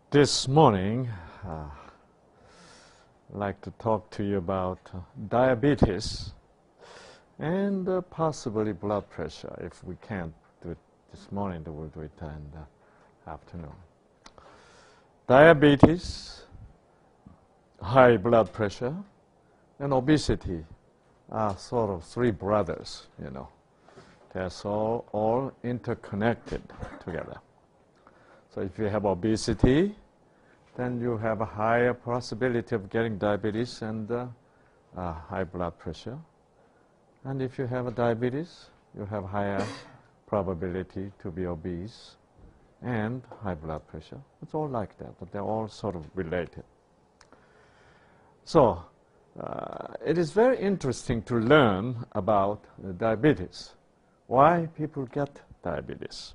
This morning, I'd like to talk to you about diabetes and possibly blood pressure. If we can't do it this morning, then we'll do it in the afternoon. Diabetes, high blood pressure, and obesity are sort of three brothers, you know. They're all interconnected together. So if you have obesity, then you have a higher possibility of getting diabetes and high blood pressure. And if you have a diabetes, you have higher probability to be obese and high blood pressure. It's all like that, but they're all sort of related. So it is very interesting to learn about diabetes, why people get diabetes.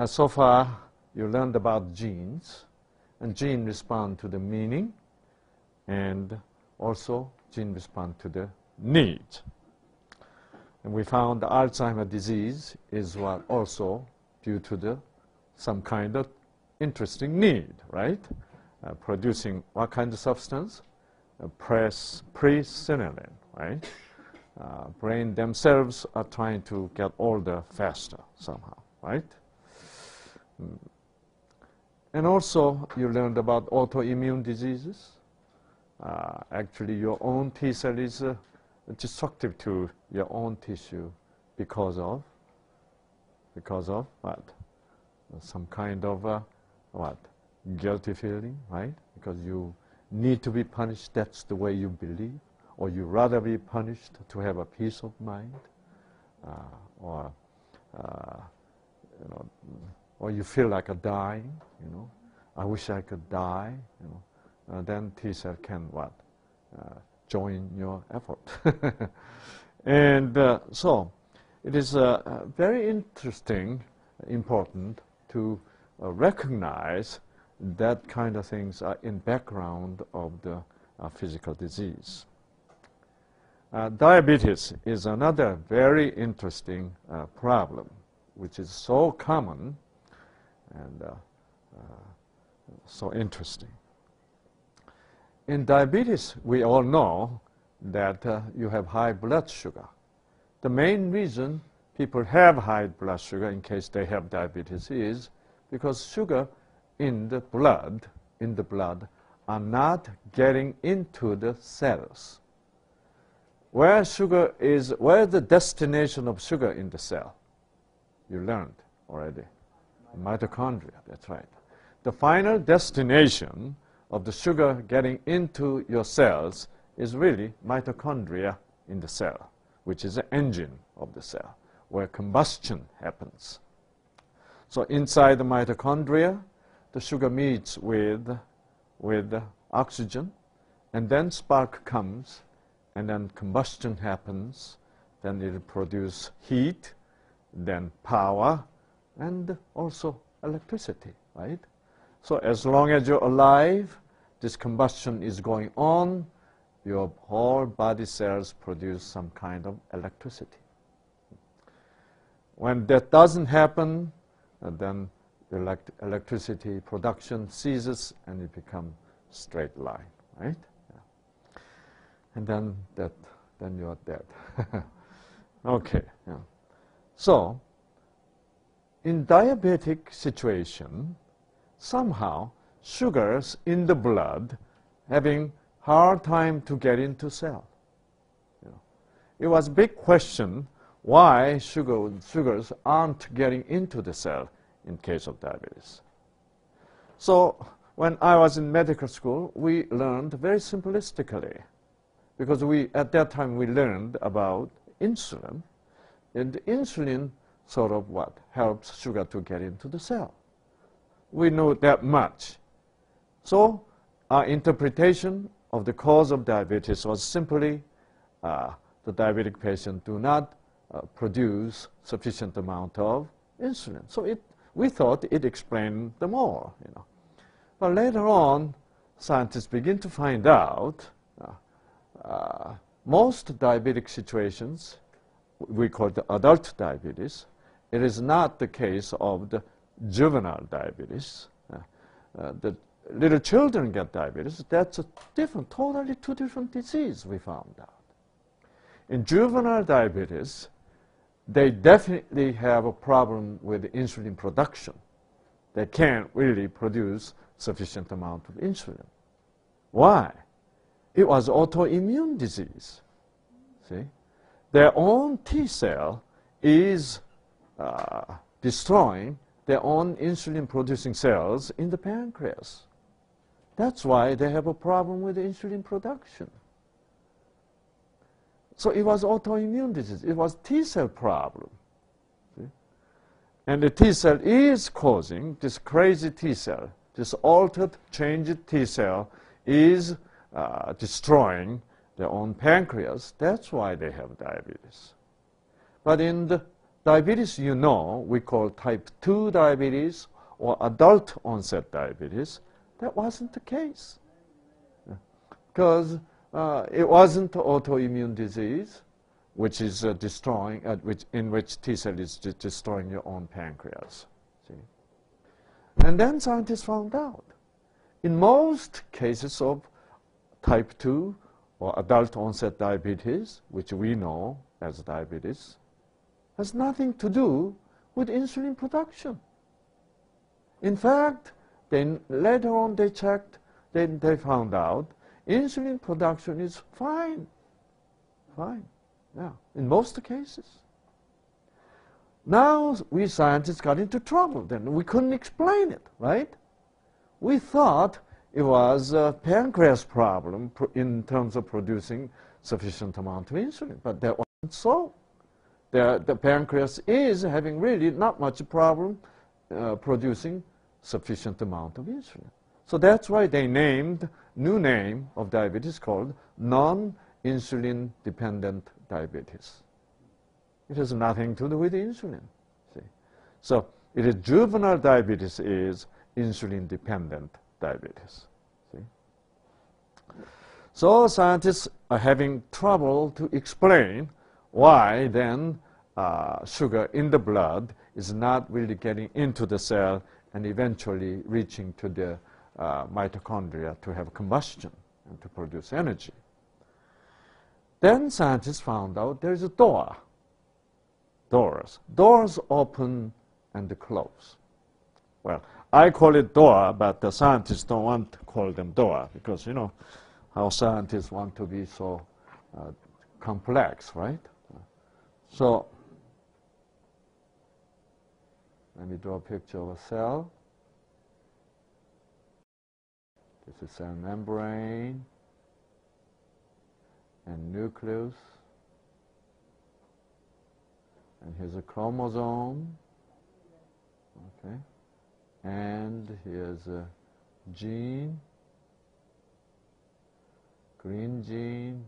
So far, you learned about genes, and genes respond to the meaning, and also genes respond to the needs. And we found Alzheimer's disease is also due to some kind of interesting need, right? Producing what kind of substance? Presenilin, right? Brain themselves are trying to get older faster somehow, right? And also, you learned about autoimmune diseases. Actually, your own T cell is destructive to your own tissue because of what? Some kind of guilty feeling, right? Because you need to be punished. That's the way you believe, or you rather be punished to have a peace of mind, or you feel like dying, you know. I wish I could die, you know. Then T cell can join your effort. And so it is very interesting, important to recognize that kind of things are in background of the physical disease. Diabetes is another very interesting problem, which is so common and so interesting. In diabetes, we all know that you have high blood sugar. The main reason people have high blood sugar in case they have diabetes is because sugar in the blood are not getting into the cells. Where the destination of sugar in the cell? You learned already. Mitochondria, that's right. The final destination of the sugar getting into your cells is really mitochondria in the cell, which is the engine of the cell, where combustion happens. So inside the mitochondria, the sugar meets with oxygen, and then spark comes, and then combustion happens, then it will produce heat, then power, and also electricity, right? So as long as you're alive, this combustion is going on, your whole body cells produce some kind of electricity. When that doesn't happen, then electricity production ceases and it becomes straight line, right? Yeah. And then you're dead. Okay. Yeah. So in diabetic situation, somehow sugars in the blood having hard time to get into cell. You know, it was a big question why sugars aren't getting into the cell in case of diabetes. So when I was in medical school, we learned very simplistically, because at that time we learned about insulin, and insulin sort of helps sugar to get into the cell. We know that much. So our interpretation of the cause of diabetes was simply the diabetic patient do not produce sufficient amount of insulin. So we thought it explained them all, you know. But later on, scientists begin to find out most diabetic situations, we call the adult diabetes, it is not the case of the juvenile diabetes. the little children get diabetes, that's a different, totally two different disease we found out. In juvenile diabetes, they definitely have a problem with insulin production. They can't really produce sufficient amount of insulin. Why? It was autoimmune disease. See? Their own T cell is destroying their own insulin-producing cells in the pancreas. That's why they have a problem with insulin production. So it was autoimmune disease. It was T cell problem. See? And the T cell is causing this crazy T cell, this altered, changed T cell is destroying their own pancreas. That's why they have diabetes. But in the diabetes we call type 2 diabetes or adult onset diabetes. That wasn't the case. Because it wasn't autoimmune disease, which is destroying, in which T cell is destroying your own pancreas. See? And then scientists found out, in most cases of type 2 or adult onset diabetes, which we know as diabetes, has nothing to do with insulin production. In fact, then later on they checked, then they found out insulin production is fine, yeah, in most cases. Now we scientists got into trouble. Then we couldn't explain it, right? We thought it was a pancreas problem in terms of producing sufficient amount of insulin, but that wasn't so. The pancreas is having really not much problem producing sufficient amount of insulin. So that's why they named new name of diabetes called non-insulin dependent diabetes. It has nothing to do with insulin. See? So it is juvenile diabetes is insulin dependent diabetes. See? So scientists are having trouble to explain why then sugar in the blood is not really getting into the cell and eventually reaching to the mitochondria to have combustion and to produce energy. Then scientists found out there's a door. Doors open and close. Well, I call it door, but the scientists don't want to call them door because, you know, how scientists want to be so complex, right? So let me draw a picture of a cell. This is cell membrane and nucleus. And here's a chromosome. Okay. And here's a gene, green gene,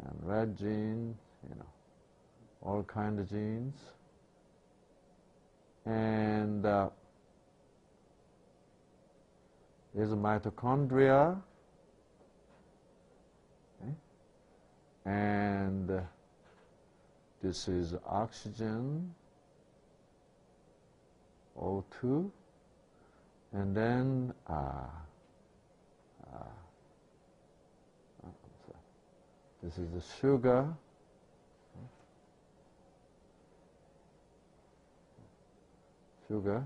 and red gene, you know, all kinds of genes. And here's a mitochondria. Okay. And this is oxygen, O2, and then this is the sugar. Sugar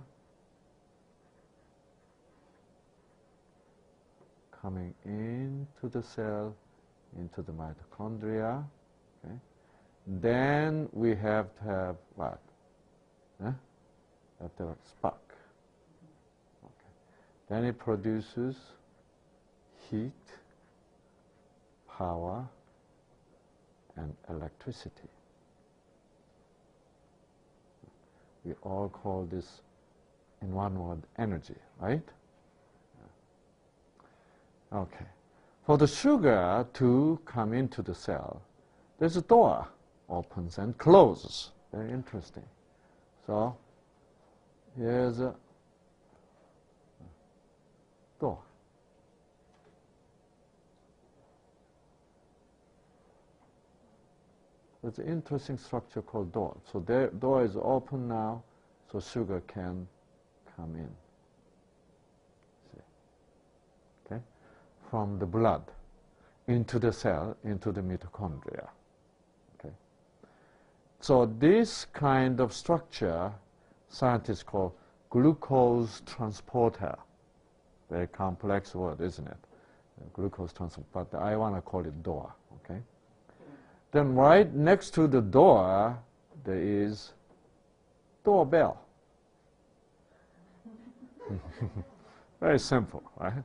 coming into the cell, into the mitochondria. Okay. Then we have to have what? Have to have spark. Okay. Then it produces heat, power, and electricity. We all call this, in one word, energy, right? Okay. For the sugar to come into the cell, there's a door, opens and closes. Very interesting. So here's a door. There's an interesting structure called door. So the door is open now, so sugar can come in. okay, from the blood into the cell, into the mitochondria. Okay. So this kind of structure, scientists call glucose transporter. Very complex word, isn't it? Glucose transporter, but I want to call it door. Okay. Then right next to the door, there is doorbell. Very simple, right?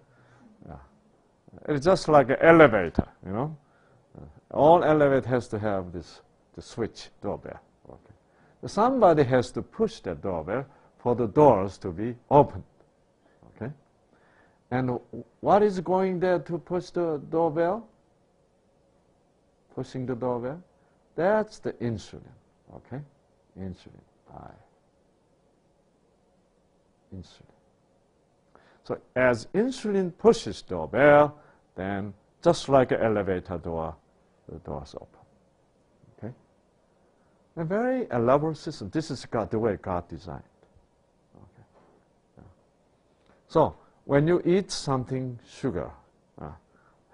Yeah. It's just like an elevator, you know. All elevator has to have the switch doorbell. Okay. Somebody has to push that doorbell for the doors to be opened. Okay. And what is going there to push the doorbell? Pushing the doorbell? That's the insulin. Okay. Insulin. Insulin. So as insulin pushes the doorbell, then just like an elevator door, the doors open. Okay? A very elaborate system. This is God, the way God designed. Okay. Yeah. So when you eat something sugar,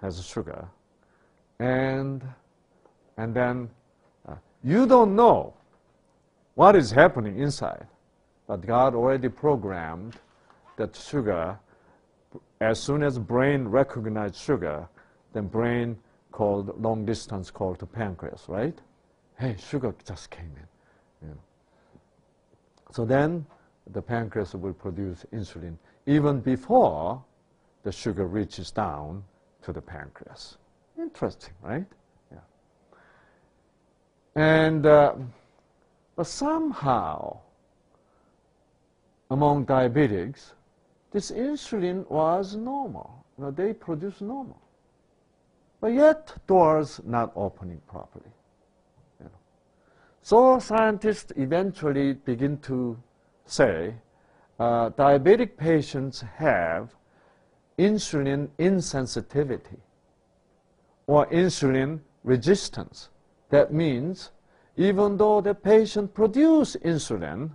has sugar, and then you don't know what is happening inside, but God already programmed that sugar. As soon as brain recognized sugar, then brain called long distance call to pancreas, right? Hey, sugar just came in. You know. So then the pancreas will produce insulin even before the sugar reaches down to the pancreas. Interesting, right? Yeah. And but somehow among diabetics, this insulin was normal. You know, they produce normal. But yet, doors not opening properly. You know. So scientists eventually begin to say diabetic patients have insulin insensitivity or insulin resistance. That means even though the patient produces insulin,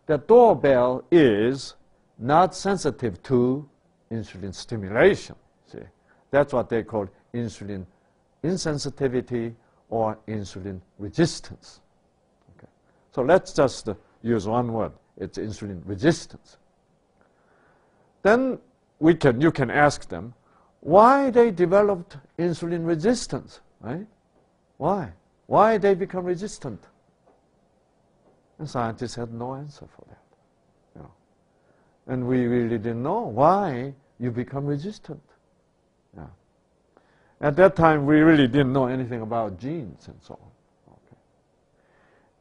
the doorbell is not sensitive to insulin stimulation. See, that's what they call insulin insensitivity or insulin resistance. Okay. So let's just use one word. It's insulin resistance. Then you can ask them why they developed insulin resistance, right? Why? Why they become resistant? And scientists had no answer for that. And we really didn't know why you become resistant. Yeah. At that time, we really didn't know anything about genes and so on. Okay.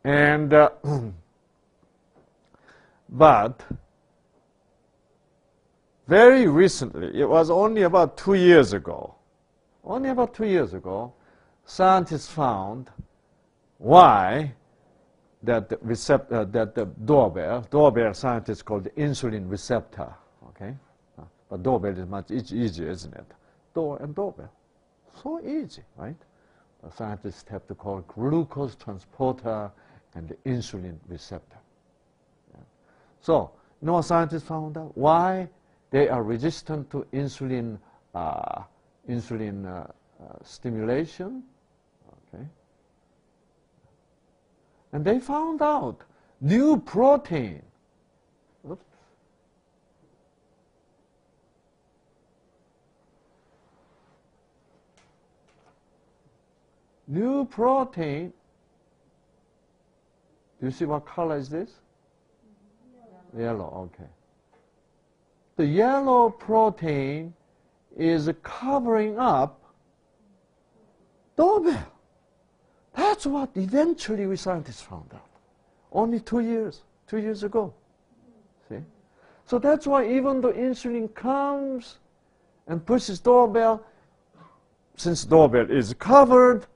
And but very recently, it was only about 2 years ago, scientists found why that the doorbell scientists call the insulin receptor, okay? But doorbell is much easier, isn't it? Door and doorbell, so easy, right? But scientists have to call glucose transporter and the insulin receptor. Yeah. So, you know what scientists found out? Why they are resistant to insulin stimulation, okay? And they found out new protein. Oops. New protein. Do you see what color is this? Yellow, okay. The yellow protein is covering up doorbell. That's what eventually we scientists found out. Only 2 years ago. See? So that's why even though insulin comes and pushes doorbell, since doorbell is covered,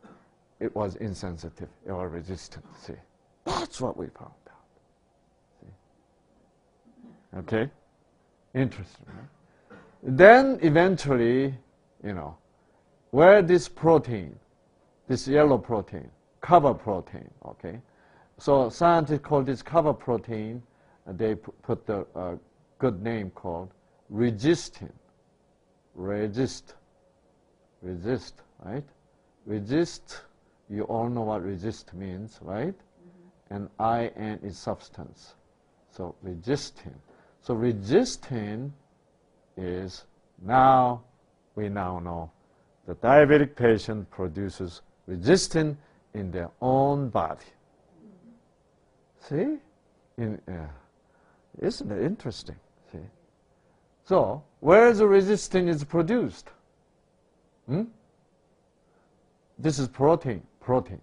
it was insensitive or resistant. See? That's what we found out. See? Okay? Interesting, right? Then eventually, you know, where this protein, this yellow protein, cover protein, okay? So scientists call this cover protein, and they put the good name called resistin. resist. Resist, right? Resist, you all know what resist means, right? And IN is substance. So resistin. So resistin is now, we now know the diabetic patient produces resistin in their own body. See? Isn't it interesting? See? So, where the resistin is produced? This is protein. Protein.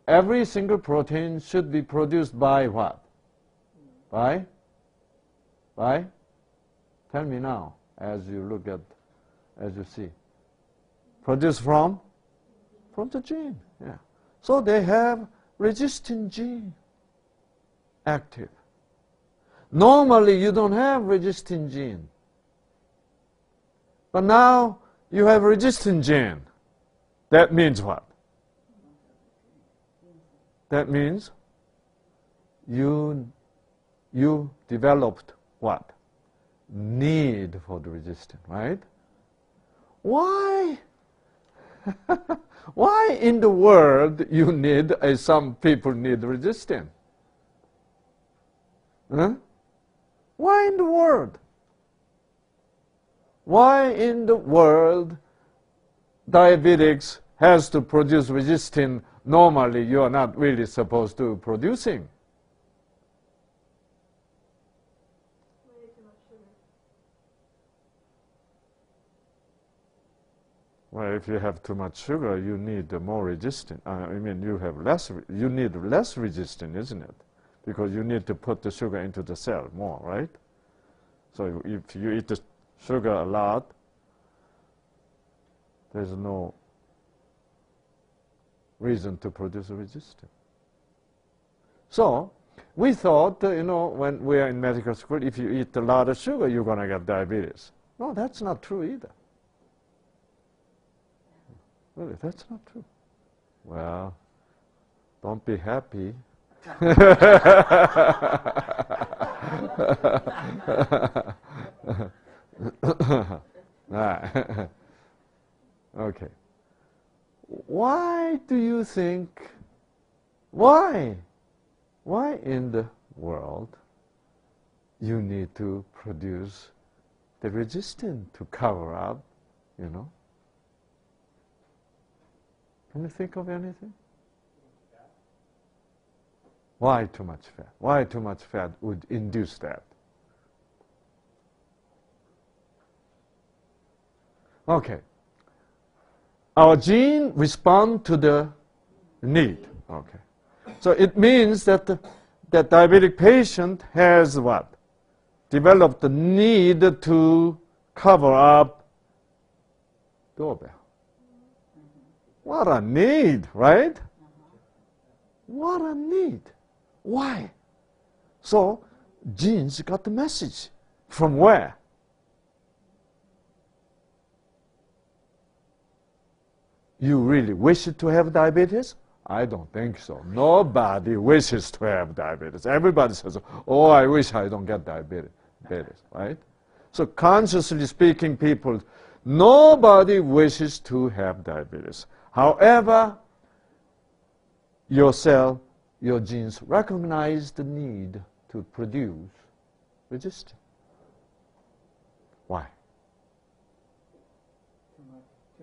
Every single protein should be produced by what? By? Tell me now, as you look at, as you see. Produced from? From the gene. Yeah. So they have resistin gene active. Normally you don't have resistin gene. But now you have resistin gene. That means what? That means you developed what? Need for the resistin, right? Why? Why in the world you need, some people need resistin? Huh? Why in the world? Why in the world diabetics has to produce resistin normally you are not really supposed to producing? Well, if you have too much sugar, you need more resistin. I mean, you have less. You need less resistin, isn't it? Because you need to put the sugar into the cell more, right? So if you eat the sugar a lot, there's no reason to produce a resistin. So we thought, when we are in medical school, if you eat a lot of sugar, you're going to get diabetes. No, that's not true either. Really, that's not true. Well, don't be happy. Okay. Why do you think, why in the world you need to produce the resistin to cover up, Can you think of anything? Why too much fat? Why too much fat would induce that? Okay. Our gene respond to the need. Okay. So it means that the diabetic patient has what? Developed the need to cover up doorbell. What a need, right? What a need. Why? So genes got the message. From where? You really wish to have diabetes? I don't think so. Nobody wishes to have diabetes. Everybody says, oh, I wish I don't get diabetes, right? So consciously speaking, people, nobody wishes to have diabetes. However, your cell, your genes recognize the need to produce resistin. Why? Too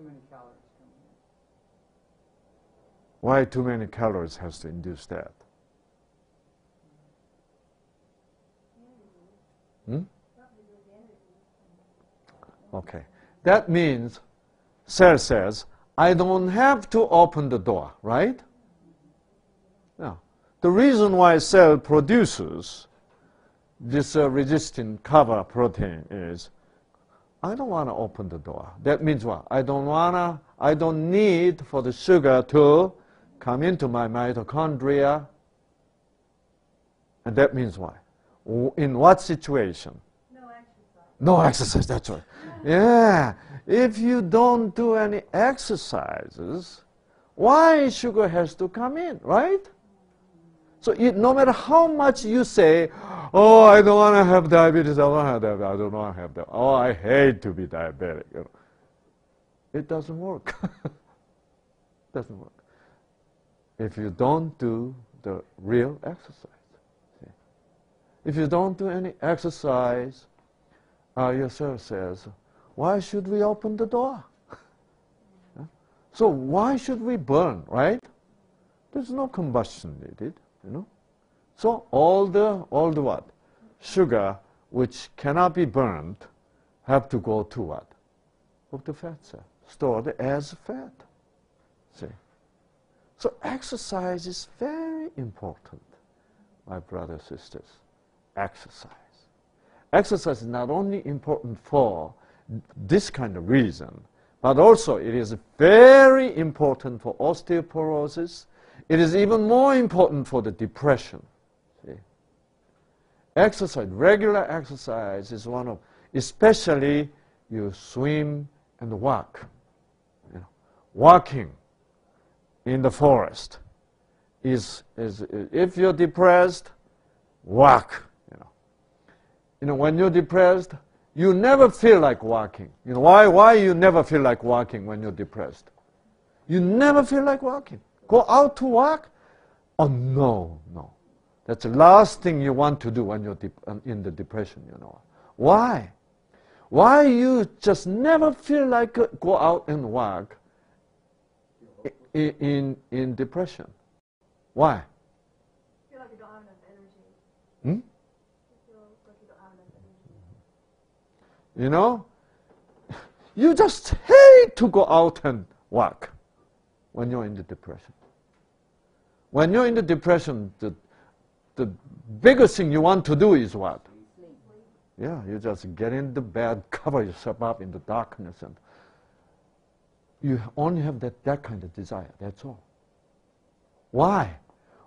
many calories. Why too many calories has to induce that? Okay. That means cell says, I don't have to open the door, right? Now, the reason why cell produces this resistin cover protein is, I don't want to open the door. That means what? I don't need for the sugar to come into my mitochondria. And that means what? In what situation? No exercise. No exercise, that's right. Yeah. If you don't do any exercises, why sugar has to come in, right? So no matter how much you say, oh, I don't want to have diabetes, I don't want to have diabetes, I don't want to have that. Oh, I hate to be diabetic. it doesn't work. Doesn't work. If you don't do the real exercise. See? If you don't do any exercise, your cell says, why should we open the door? So why should we burn, right? There's no combustion needed, you know. So all the what? Sugar which cannot be burned have to go to what? Of the fat cell, stored as fat. See? So exercise is very important, my brothers and sisters. Exercise. Exercise is not only important for this kind of reason, but also it is very important for osteoporosis. It is even more important for the depression. See? Exercise, regular exercise is one of, especially you swim and walk. You know, walking in the forest is if you're depressed, walk. You know, when you're depressed, you never feel like walking. You know, why you never feel like walking when you're depressed? You never feel like walking. Go out to walk? Oh, no. That's the last thing you want to do when you're in the depression, you know. Why? Why you just never feel like go out and walk in depression? Why? I feel like you don't have enough energy. You know, you just hate to go out and walk when you're in the depression. When you're in the depression, the biggest thing you want to do is what? Sleep. Yeah, you just get in the bed, cover yourself up in the darkness, and you only have that kind of desire, that's all. Why?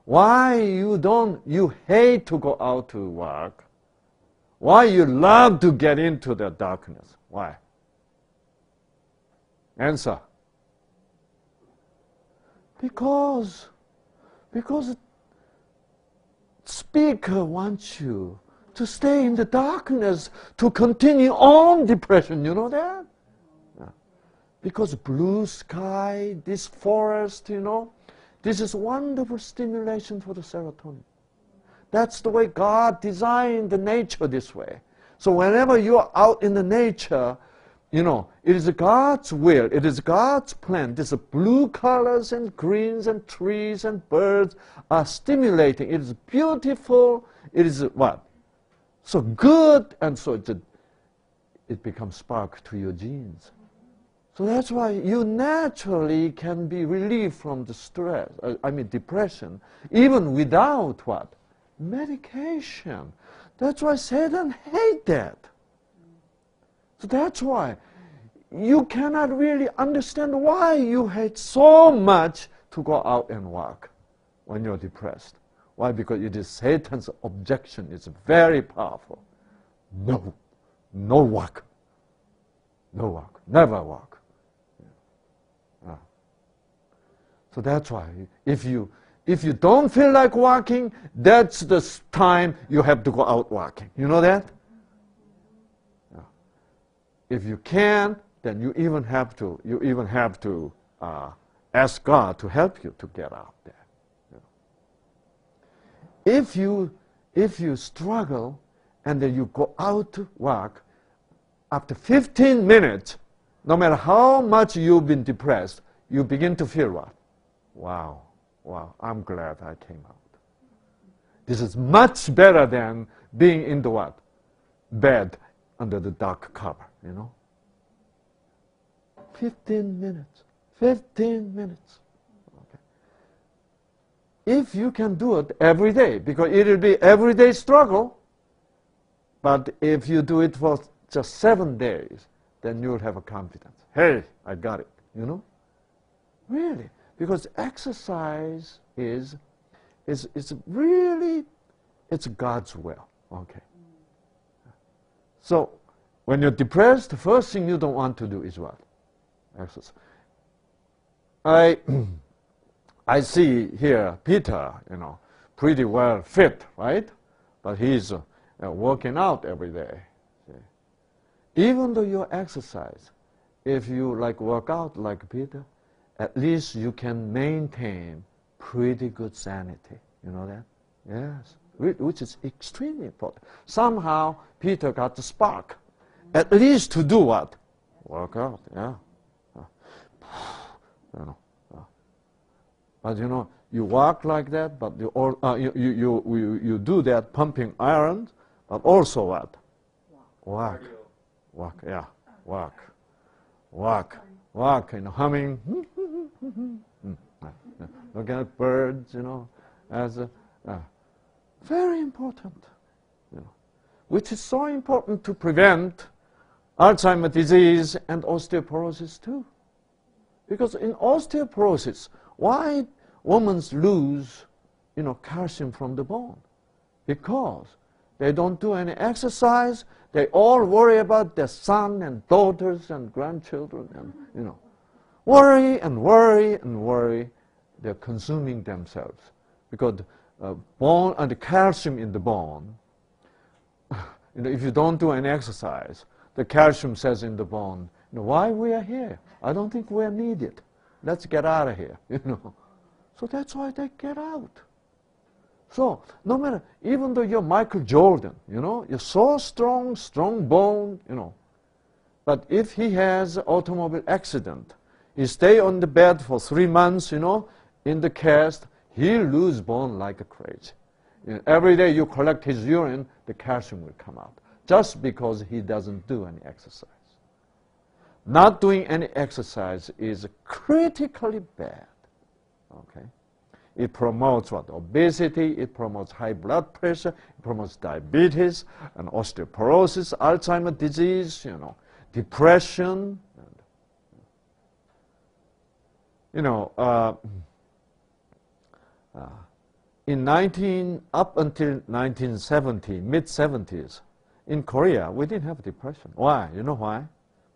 Why you hate to go out to work? Why you love to get into the darkness? Why? Answer. Because speaker wants you to stay in the darkness, to continue on depression. You know that? Yeah. Because blue sky, this forest, you know, this is wonderful stimulation for the serotonin. That's the way God designed the nature this way. So whenever you're out in the nature, you know, it is God's will, it is God's plan. These blue colors and greens and trees and birds are stimulating. It is beautiful. It is what? So good, and so it becomes spark to your genes. So that's why you naturally can be relieved from the stress, depression, even without what? Medication. That's why Satan hates that. So that's why you cannot really understand why you hate so much to go out and walk when you're depressed. Why? Because it is Satan's objection. It's very powerful. No walk. No walk. Never walk. Yeah. So that's why if you don't feel like walking, that's the time you have to go out walking. You know that? Yeah. If you can, then you even have to ask God to help you to get out there. Yeah. If you struggle and then you go out to walk, after 15 minutes, no matter how much you've been depressed, you begin to feel what? Wow, I'm glad I came out. This is much better than being in the what? Bed under the dark cover, you know? 15 minutes. 15 minutes. Okay. If you can do it every day, because it will be everyday struggle, but if you do it for just 7 days, then you'll have a confidence. Hey, I got it, you know? Really. Because exercise is really, it's God's will. Okay. So when you're depressed, the first thing you don't want to do is what? Exercise. I see here Peter, you know, pretty well fit, right? But he's working out every day. See? Even though you exercise, if you like work out like Peter, at least you can maintain pretty good sanity. You know that? Yes, which is extremely important. Somehow Peter got the spark, at least to do what? Work out. Yeah. You know. But you know, you walk like that, but you do that pumping iron, but also what? Walk. Walk, yeah. Walk, and humming. Looking at birds, you know, as very important, you know, which is so important to prevent Alzheimer's disease and osteoporosis too. Because in osteoporosis, why women lose, you know, calcium from the bone? Because they don't do any exercise. They all worry about their son and daughters and grandchildren, and you know, worry and worry and worry. They're consuming themselves because bone and the calcium in the bone. You know, if you don't do any exercise, the calcium says in the bone, you know, why we are here? I don't think we are needed. Let's get out of here. You know, so that's why they get out. So no matter, even though you're Michael Jordan, you know, you're so strong bone, you know, but if he has an automobile accident, he stay on the bed for 3 months, you know, in the cast, he'll lose bone like crazy. You know, every day you collect his urine, the calcium will come out, just because he doesn't do any exercise. Not doing any exercise is critically bad, okay? It promotes what? Obesity, it promotes high blood pressure, it promotes diabetes and osteoporosis, Alzheimer's disease, you know, depression. You know, up until 1970, mid-70s, in Korea, we didn't have depression. Why? You know why?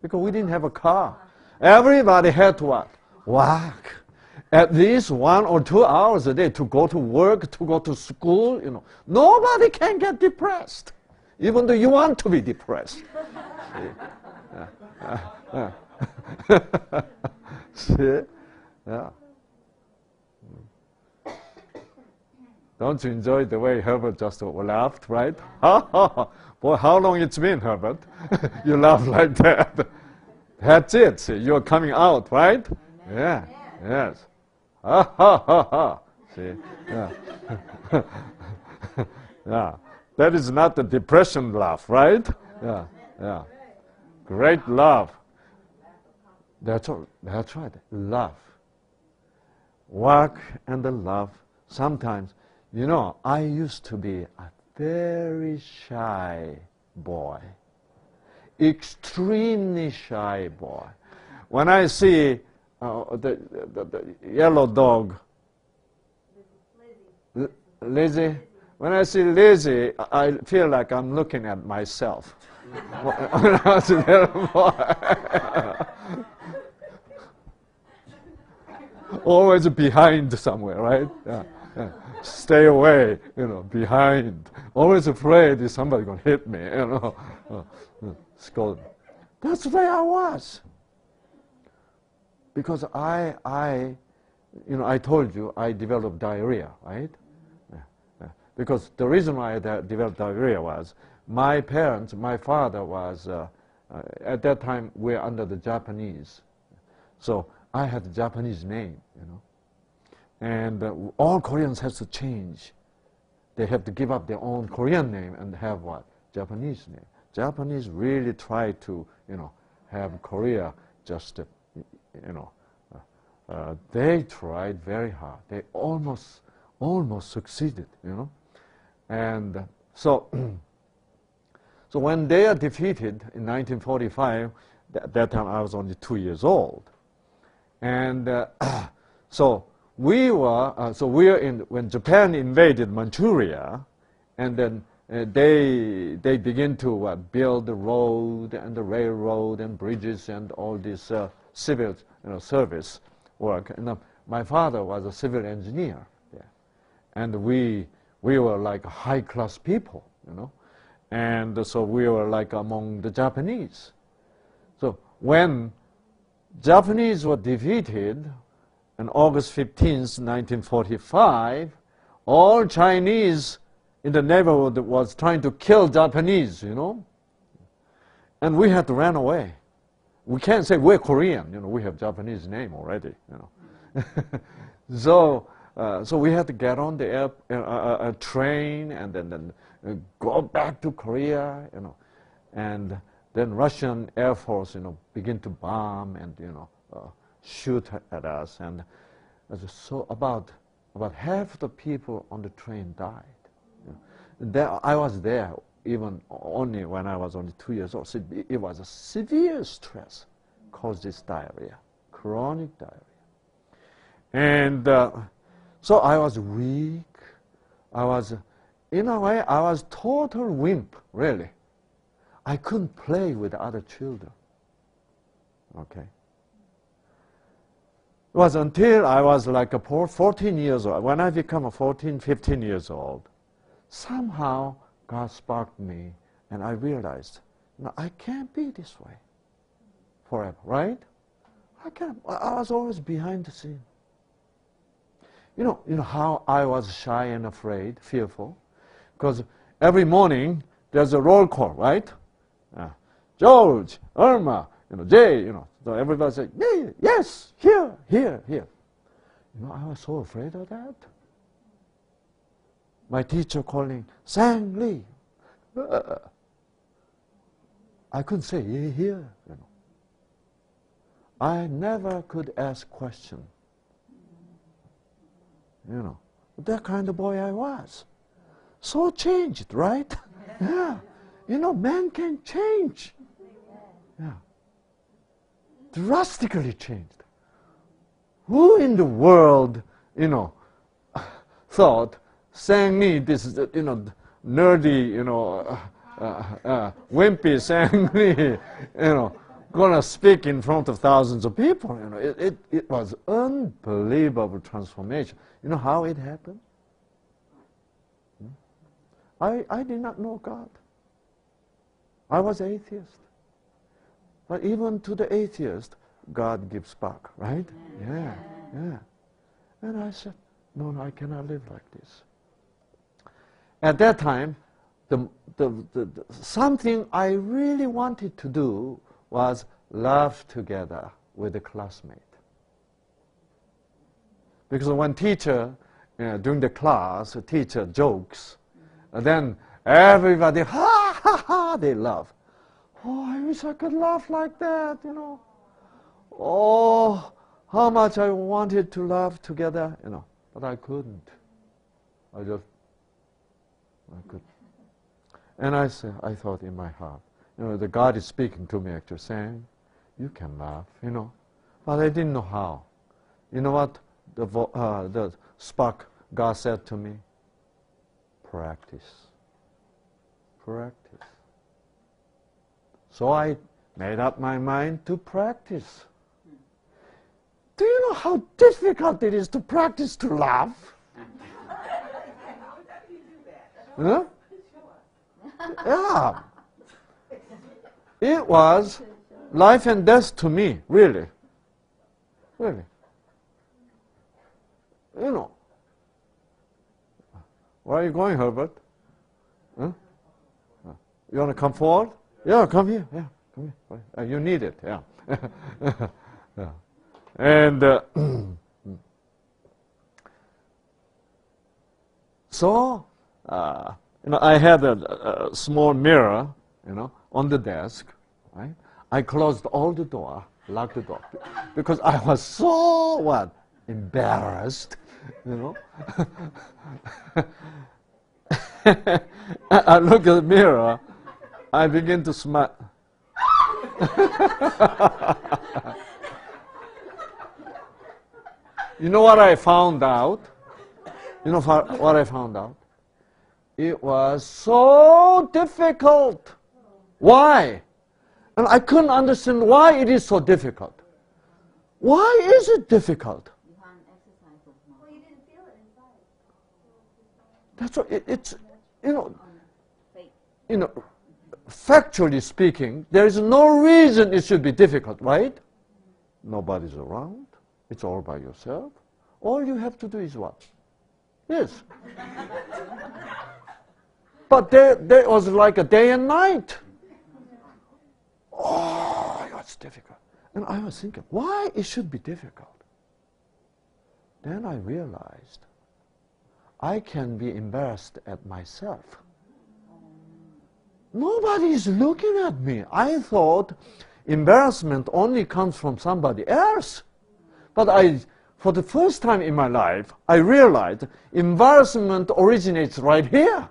Because we didn't have a car. Everybody had to what? Walk. At least 1 or 2 hours a day to go to work, to go to school, you know. Nobody can get depressed, even though you want to be depressed. See? Yeah. Don't you enjoy the way Herbert just laughed, right? Boy, how long it's been, Herbert? You laugh like that. That's it. See, you're coming out, right? Yeah. Yes. Ha ha ha ha. See? Yeah. Yeah. That is not the depression laugh, right? Yeah. Yeah. Great laugh. That's all. That's right. Laugh. Work and the love. Sometimes, you know, I used to be a very shy boy, extremely shy boy. When I see the yellow dog, Lizzie, when I see Lizzie, I feel like I'm looking at myself. When I was a little boy. Always behind somewhere, right? Yeah, yeah. Stay away, you know, behind. Always afraid that somebody's going to hit me, you know. Scold. That's the way I was. Because I told you I developed diarrhea, right? Yeah. Because the reason why I developed diarrhea was my parents, my father was, at that time we were under the Japanese. So I had a Japanese name, you know. And all Koreans have to change. They have to give up their own Korean name and have what? Japanese name. Japanese really try to, you know, have Korea just, you know, they tried very hard. They almost succeeded, you know. And so, so when they are defeated in 1945, at that time I was only 2 years old. And so we were when Japan invaded Manchuria, and then they begin to build the road and the railroad and bridges and all this civil, you know, service work. And my father was a civil engineer, yeah. And we were like high class people, you know, and so we were like among the Japanese. So when Japanese were defeated on August 15th, 1945. All Chinese in the neighborhood was trying to kill Japanese, you know. And we had to run away. We can't say we're Korean, you know, we have Japanese name already, you know. So we had to get on the train and then go back to Korea, you know. And then Russian Air Force, you know, begin to bomb and, you know, shoot at us. And so about half the people on the train died. You know. I was there even only when I was only 2 years old. So it was a severe stress caused this diarrhea, chronic diarrhea. And so I was weak. In a way, I was total wimp, really. I couldn't play with other children. Okay. It was until I was like 14 years old. When I became 14, 15 years old, somehow God sparked me, and I realized, no, I can't be this way forever, right? I can't. I was always behind the scene. You know how I was shy and afraid, fearful, because every morning there's a roll call, right? George, Irma, you know, Jay, you know, so everybody said, yeah, yes, here. You know, I was so afraid of that. My teacher calling, Sang Lee. I couldn't say, here, you know. I never could ask question. You know, that kind of boy I was. So changed, right? Yeah. You know, man can change. Yeah. Drastically changed. Who in the world, you know, thought Sang Lee, this is, you know, nerdy, you know, wimpy Sang Lee, you know, gonna speak in front of thousands of people. You know, it was unbelievable transformation. You know how it happened? I did not know God. I was atheist. But even to the atheist, God gives spark, right? Yeah. And I said, no, I cannot live like this. At that time, something I really wanted to do was laugh together with a classmate. Because when teacher, during the class, a teacher jokes, and then everybody, ha, ha, ha, they laugh. Oh, I wish I could laugh like that, you know. Oh, how much I wanted to laugh together, you know, but I couldn't. I couldn't. And I thought in my heart, you know, the God is speaking to me actually, saying, you can laugh, you know. But I didn't know how. You know what the spark God said to me? Practice. So I made up my mind to practice. Do you know how difficult it is to practice to laugh? Huh? Yeah. It was life and death to me, really. Really. You know. Where are you going, Herbert? Huh? You want to come forward? Yeah, come here. Yeah, come here. You need it. Yeah. Yeah. And so, you know, I had a small mirror, you know, on the desk. Right? I closed all the door, locked the door, because I was so embarrassed, you know. I look at the mirror. I begin to smile. You know what I found out? You know what I found out? It was so difficult. Why? And I couldn't understand why it is so difficult. Why is it difficult? Well, you didn't feel it inside. That's what it's, you know, factually speaking, there is no reason it should be difficult, right? nobody's around. It's all by yourself. All you have to do is what? Yes. But there was like a day and night. Oh, it was difficult. And I was thinking, why it should be difficult? Then I realized I can be embarrassed at myself. Nobody is looking at me. I thought embarrassment only comes from somebody else. But for the first time in my life, I realized embarrassment originates right here.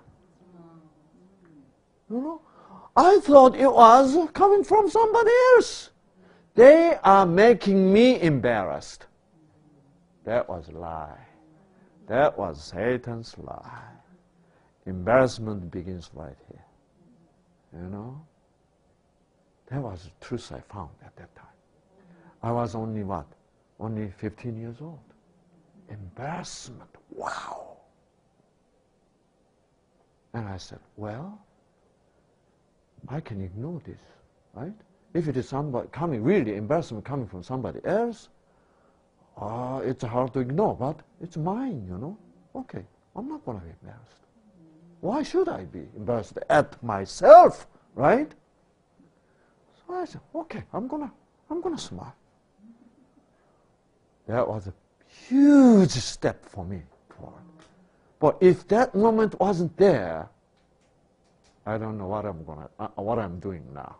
You know? I thought it was coming from somebody else. They are making me embarrassed. That was a lie. That was Satan's lie. Embarrassment begins right here. You know? That was the truth I found at that time. I was only what? Only 15 years old. Embarrassment. Wow. And I said, well, I can ignore this, right? If it is somebody coming, really embarrassment coming from somebody else, it's hard to ignore, but it's mine, you know. Okay, I'm not going to be embarrassed. Why should I be embarrassed at myself, right? So I said, okay, I'm gonna smile. That was a huge step for me forward. But if that moment wasn't there, I don't know what I'm doing now.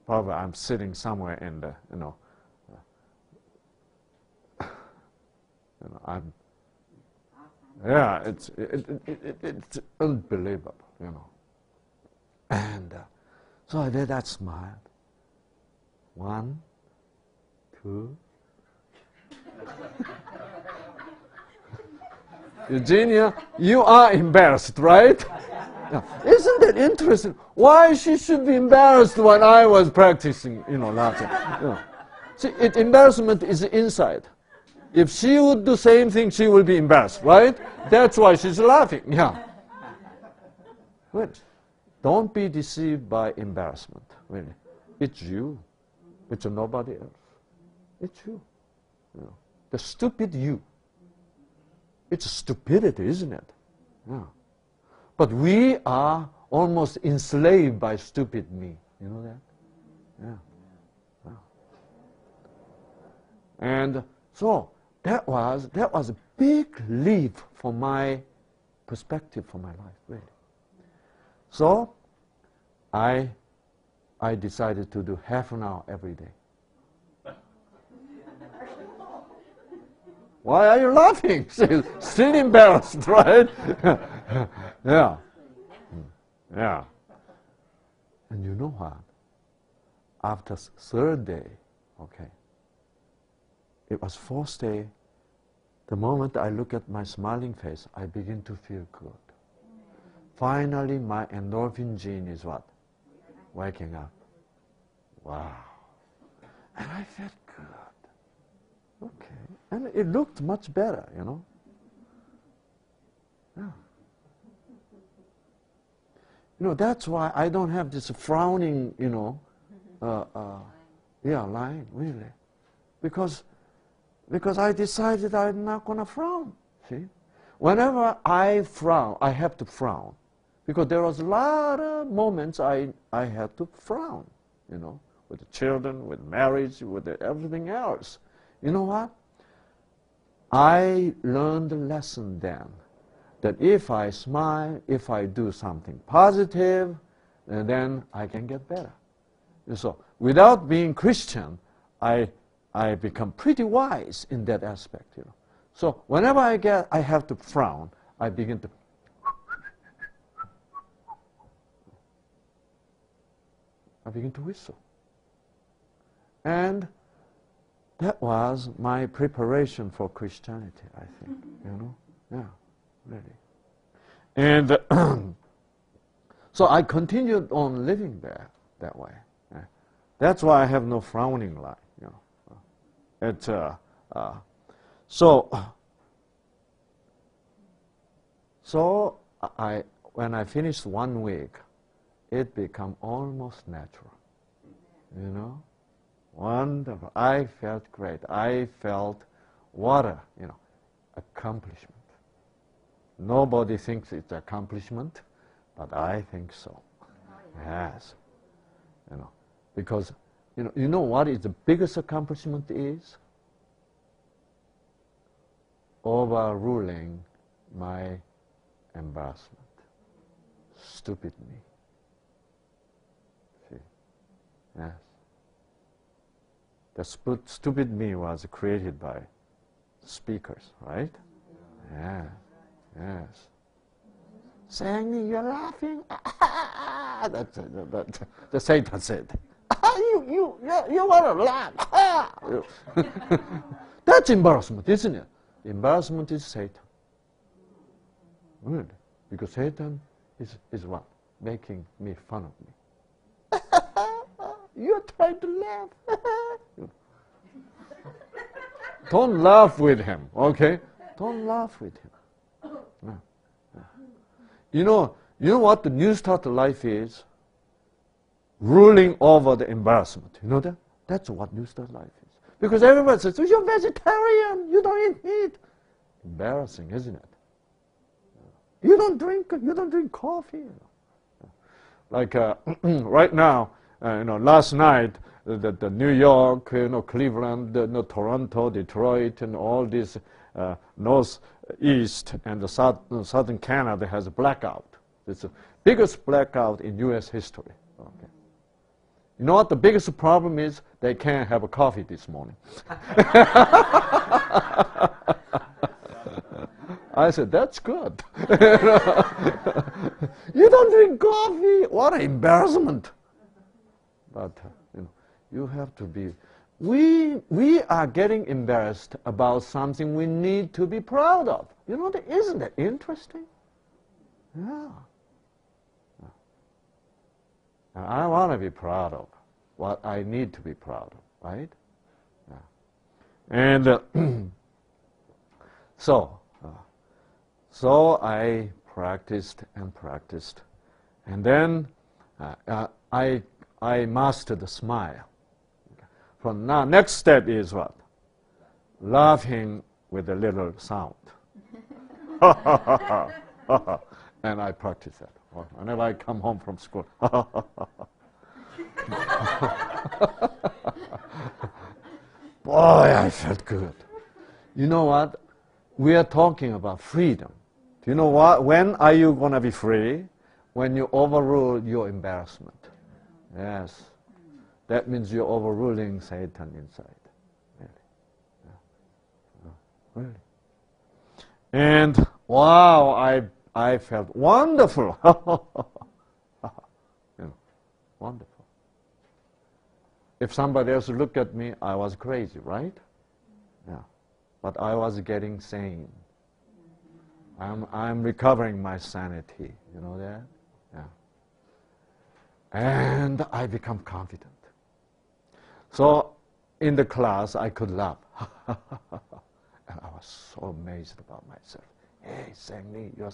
Probably I'm sitting somewhere in the, it's unbelievable, you know. And so I did that smile. 1, 2. Eugenia, you are embarrassed, right? Isn't it interesting? Why she should be embarrassed when I was practicing, laughing? See, embarrassment is inside. If she would do the same thing, she will be embarrassed, right? That's why she's laughing. Yeah. Wait. Don't be deceived by embarrassment. Really, it's you. It's nobody else. It's you. The stupid you. It's stupidity, isn't it? Yeah. But we are almost enslaved by stupid me. You know that? Yeah. And so that was a big leap for my perspective for my life, really. So I decided to do half an hour every day. Why are you laughing? Still embarrassed, right? Yeah. Yeah. And you know what? After third day, okay, it was fourth day, the moment I look at my smiling face, I begin to feel good. Finally, my endorphin gene is what? Waking up. Wow. And I felt good. Okay. And it looked much better, you know. Yeah. That's why I don't have this frowning, line, really. Because I decided I'm not going to frown, see. Whenever I frown, I have to frown. Because there was a lot of moments I had to frown, with the children, with marriage, with everything else. You know what? I learned a lesson then, that if I smile, if I do something positive, then I can get better. And so, without being Christian, I become pretty wise in that aspect, So whenever I have to frown, I begin to whistle. And that was my preparation for Christianity, I think, Yeah, really. And so I continued on living there that way. That's why I have no frowning line, So when I finished 1 week, it became almost natural, Wonderful. I felt great. I felt what a, accomplishment. Nobody thinks it's an accomplishment, but I think so. Yes. Because you know what is the biggest accomplishment is? Overruling my embarrassment. Stupid me. See? Yes. The stupid me was created by speakers, right? Yeah. Yes. Saying you're laughing. That's the Satan said. You want to laugh. That's embarrassment, isn't it? Embarrassment is Satan. Really? Because Satan is what? Making me fun of me. You're trying to laugh. Don't laugh with him, okay? Don't laugh with him. No. No. You know what the new start of life is? Ruling over the embarrassment. You know that? That's what new start life is. Because everybody says, you're vegetarian, you don't eat meat. Embarrassing, isn't it? You don't drink coffee. Like right now, last night, the New York, Cleveland, Toronto, Detroit, and all this northeast and the southern Canada has a blackout. It's the biggest blackout in U.S. history. Okay. You know what the biggest problem is? They can't have a coffee this morning. I said, that's good. You don't drink coffee? What an embarrassment. But, you have to be. We are getting embarrassed about something we need to be proud of. Isn't that interesting? Yeah. I want to be proud of what I need to be proud of, right? Yeah. And so I practiced and practiced, and then I mastered the smile. From now, next step is what? Laughing with a little sound. And I practice that. Whenever I come home from school. Boy, I felt good. You know what? We are talking about freedom. Do you know what? When are you going to be free? When you overrule your embarrassment. Yes. That means you're overruling Satan inside. Really. Yeah. Really. And wow, I felt wonderful. Wonderful. If somebody else looked at me, I was crazy, right? Yeah. But I was getting sane. I'm recovering my sanity. You know that? Yeah. And I become confident. So in the class, I could laugh. And I was so amazed about myself. Hey, Sang-Li, you're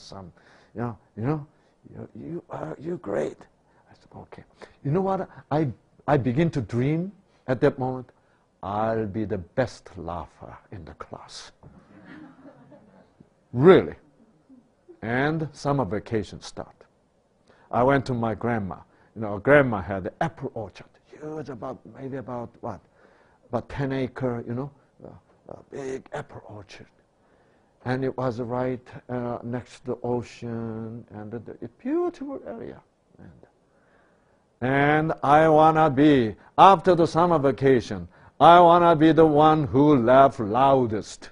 you're great. I said, okay. You know what? I begin to dream at that moment. I'll be the best laugher in the class. Really. And summer vacation start. I went to my grandma. Grandma had an apple orchard. Huge, maybe about 10 acre, a big apple orchard. And it was right next to the ocean and a beautiful area. And I want to be, after the summer vacation, I want to be the one who laughed loudest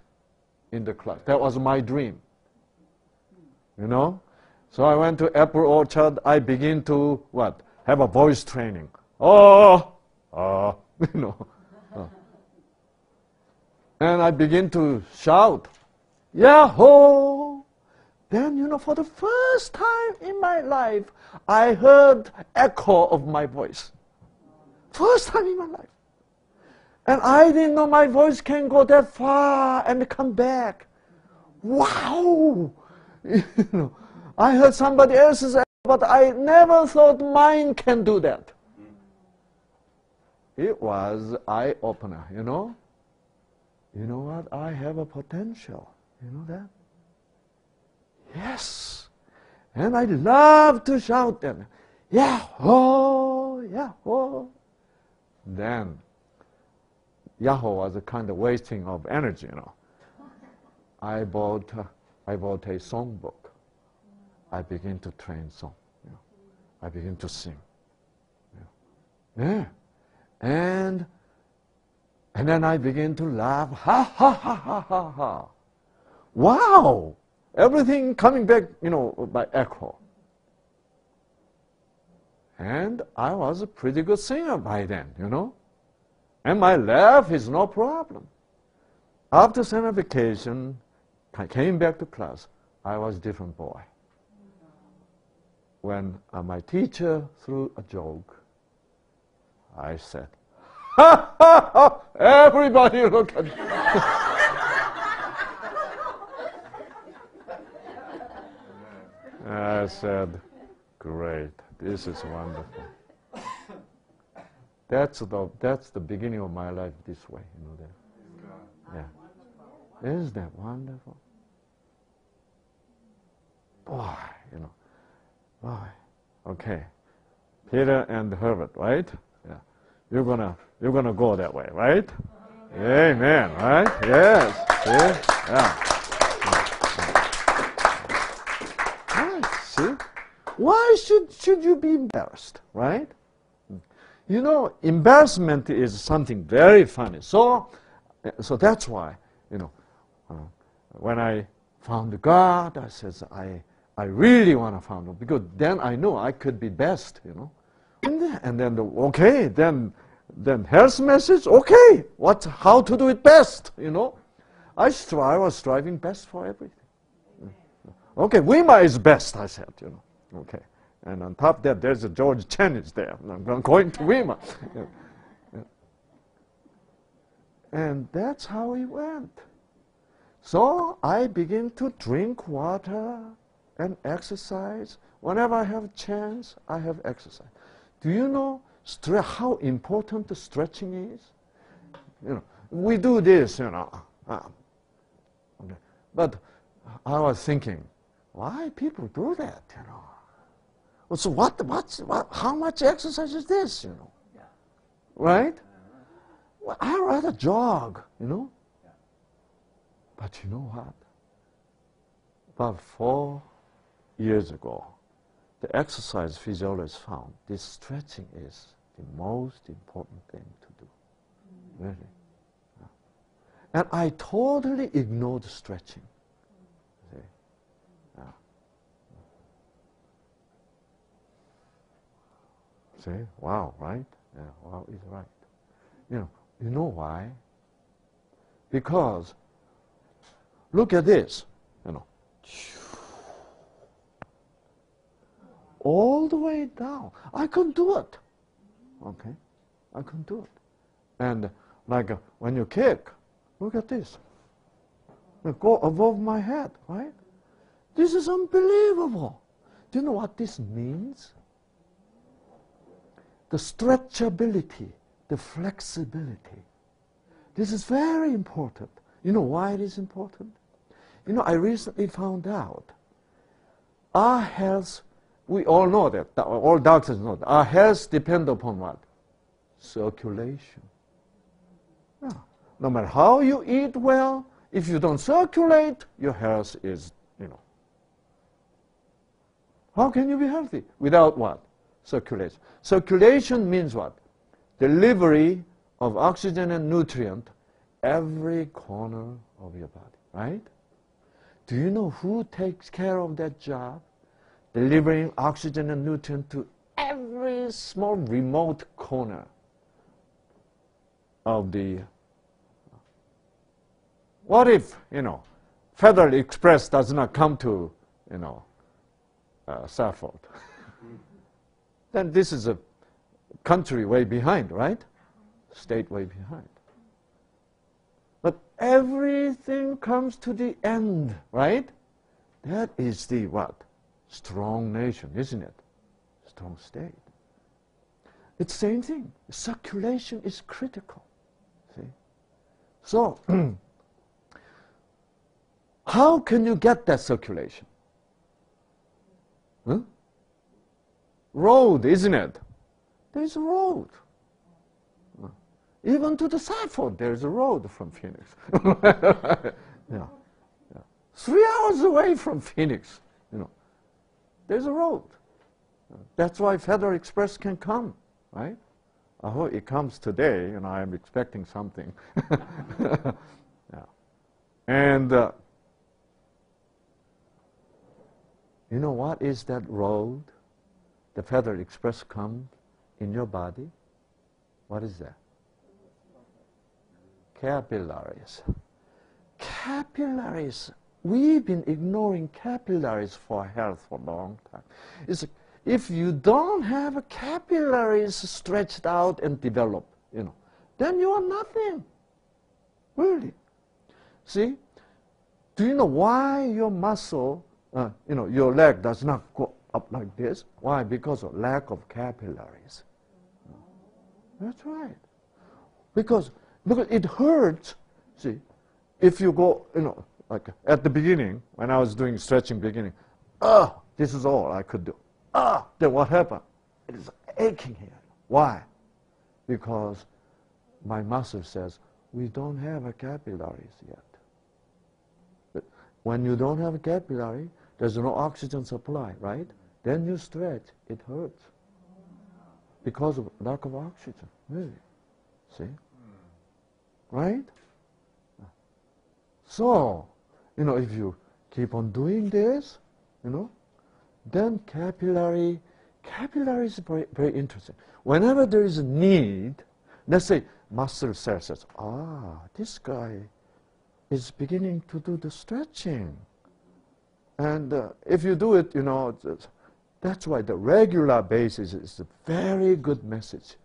in the class. That was my dream. So I went to apple orchard. I begin to, have a voice training. And I begin to shout, Yahoo! Then, for the first time in my life, I heard echo of my voice. First time in my life. And I didn't know my voice can go that far and come back. Wow! I heard somebody else's echo, but I never thought mine can do that. it was eye-opener, you know? You know what? I have a potential. You know that? Yes. And I love to shout then, Yahoo! Yahoo! Then, Yahoo was a kind of wasting of energy, you know. I bought a songbook. I begin to train song. You know. I begin to sing. You know. Yeah. And then I begin to laugh. Ha, ha, ha, ha, ha, ha. Wow! Everything coming back, you know, by echo. And I was a pretty good singer by then, you know. And my laugh is no problem. After summer vacation, I came back to class. I was a different boy. When my teacher threw a joke, I said, ha, ha, ha, everybody look at me. I said, great, this is wonderful. That's the beginning of my life this way, you know that. Yeah. Isn't that wonderful? Boy, you know. Boy. Okay. Peter and Herbert, right? Yeah. You're gonna go that way, right? Amen, right? Yes. See? Yeah. See? Why should you be embarrassed, right? You know, embarrassment is something very funny. So that's why, you know, when I found God, I says, I really want to find Him, because then I know I could be best, you know. And then okay, then health message, okay, how to do it best, you know. I was striving best for everything. Okay, Wima is best, I said, you know. Okay. And on top of that, there's a George Chen is there. I'm going to Wima. And that's how it went. So I begin to drink water and exercise. Whenever I have a chance, I have exercise. Do you know how important the stretching is? You know, we do this, you know. Okay. But I was thinking, why people do that, you know? Well, so how much exercise is this, you know? Yeah. Right? Well, I'd rather jog, you know? Yeah. But you know what? About 4 years ago, the exercise physiologists found this stretching is the most important thing to do. Really. Yeah. And I totally ignored stretching. See? Yeah. See? Wow, right? Yeah, wow is right. You know why? Because look at this, you know. All the way down. I couldn't do it. Okay? I couldn't do it. And like when you kick, look at this. You go above my head, right? This is unbelievable. Do you know what this means? The stretchability, the flexibility. This is very important. You know why it is important? You know, I recently found out our health, we all know that, all doctors know that, our health depends upon what? Circulation. Yeah. No matter how you eat well, if you don't circulate, your health is, you know. How can you be healthy? Without what? Circulation. Circulation means what? Delivery of oxygen and nutrient every corner of your body, right? Do you know who takes care of that job? Delivering oxygen and nutrient to every small remote corner of the... What if, you know, Federal Express does not come to, you know, Safford? Then this is a country way behind, right? State way behind. But everything comes to the end, right? That is the what? Strong nation, isn't it? Strong state. It's the same thing. Circulation is critical. See? So, how can you get that circulation? Huh? Road, isn't it? There's a road. Even to the Safford, there's a road from Phoenix. Yeah. 3 hours away from Phoenix, there's a road. That's why Federal Express can come, right? I hope it comes today, and I'm expecting something. Yeah. And you know what is that road? The Federal Express comes in your body. What is that? Capillaries. Capillaries. We've been ignoring capillaries for health for a long time. If you don't have a capillaries stretched out and developed, then you are nothing. Really. See? Do you know why your muscle, your leg does not go up like this? Why? Because of lack of capillaries. That's right. Because it hurts. See, if you go, like at the beginning, when I was doing stretching beginning, this is all I could do. Then what happened? It is aching here. Why? Because my muscle says, we don't have a capillaries yet. But when you don't have a capillary, there's no oxygen supply, right? Then you stretch, it hurts. Because of lack of oxygen, really. See? Right? So, if you keep on doing this, then capillary is very, very interesting. Whenever there is a need, let's say muscle cell says, this guy is beginning to do the stretching. And if you do it, that's why the regular basis is a very good message.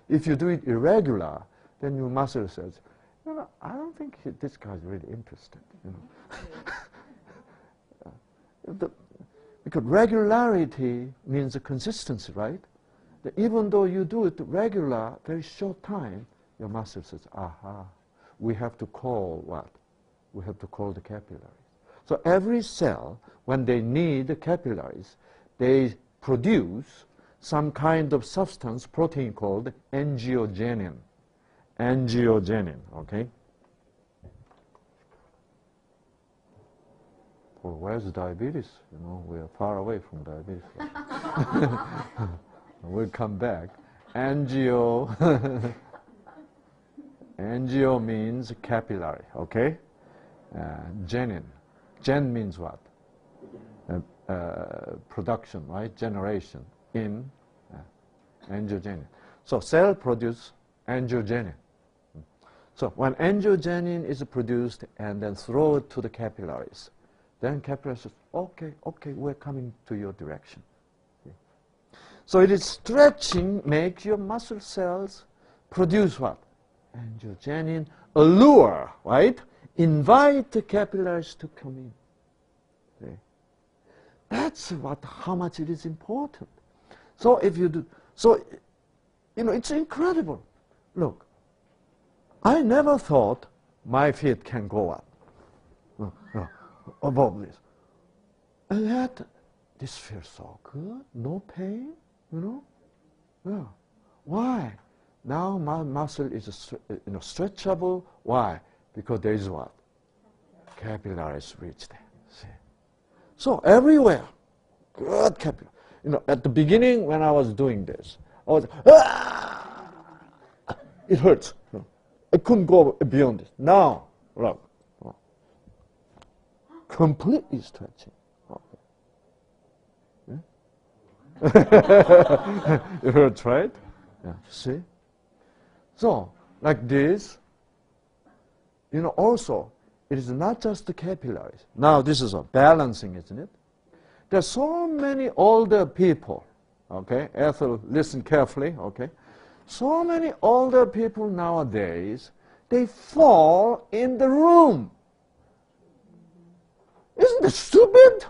If you do it irregular, then your muscle says, I don't think this guy's really interested. Because regularity means consistency, right? That even though you do it regular, very short time, your muscle says, we have to call what? We have to call the capillaries. So every cell, when they need the capillaries, they produce some kind of substance, protein called angiogenin. Angiogenin, okay? Well, where's diabetes? We are far away from diabetes. We'll come back. Angio means capillary, okay? Genin. Gen means what? Production, right? Generation. In angiogenin. So cell produce angiogenin. So when angiogenin is produced and then throw it to the capillaries, then capillaries says, okay, we're coming to your direction. See? So it is stretching makes your muscle cells produce what? Angiogenin, allure, right? Invite the capillaries to come in. See? That's how much it is important. So if you do, it's incredible. Look, I never thought my feet can go up above this. And yet, this feels so good, no pain, Yeah. Why? Now my muscle is stretchable. Why? Because there is what? Capillaries reach there. See? So everywhere, good capillary. At the beginning when I was doing this, I was, it hurts. I couldn't go beyond this. Now, look, completely stretching. Okay. It hurts, right? Yeah. See? So, like this, also, it is not just the capillaries. Now, this is a balancing, isn't it? There are so many older people, okay? Ethel, listen carefully, okay? So many older people nowadays, they fall in the room. Isn't it stupid?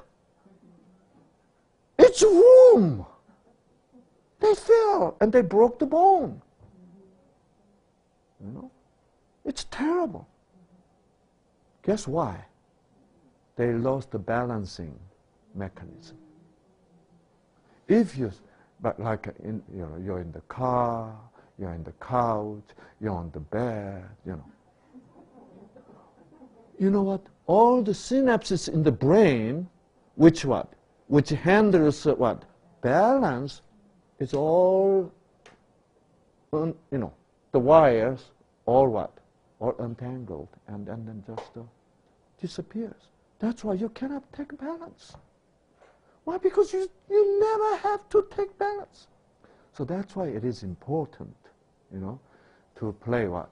It's room. They fell and they broke the bone. You know? It's terrible. Guess why? They lost the balancing mechanism. If you, but like you're in the car, you're in the couch, you're on the bed, you know. You know what? All the synapses in the brain, which what? Which handles what? Balance, is all, you know, the wires, all what? All untangled, and then just disappears. That's why you cannot take balance. Why? Because you never have to take balance. So that's why it is important, you know, to play what?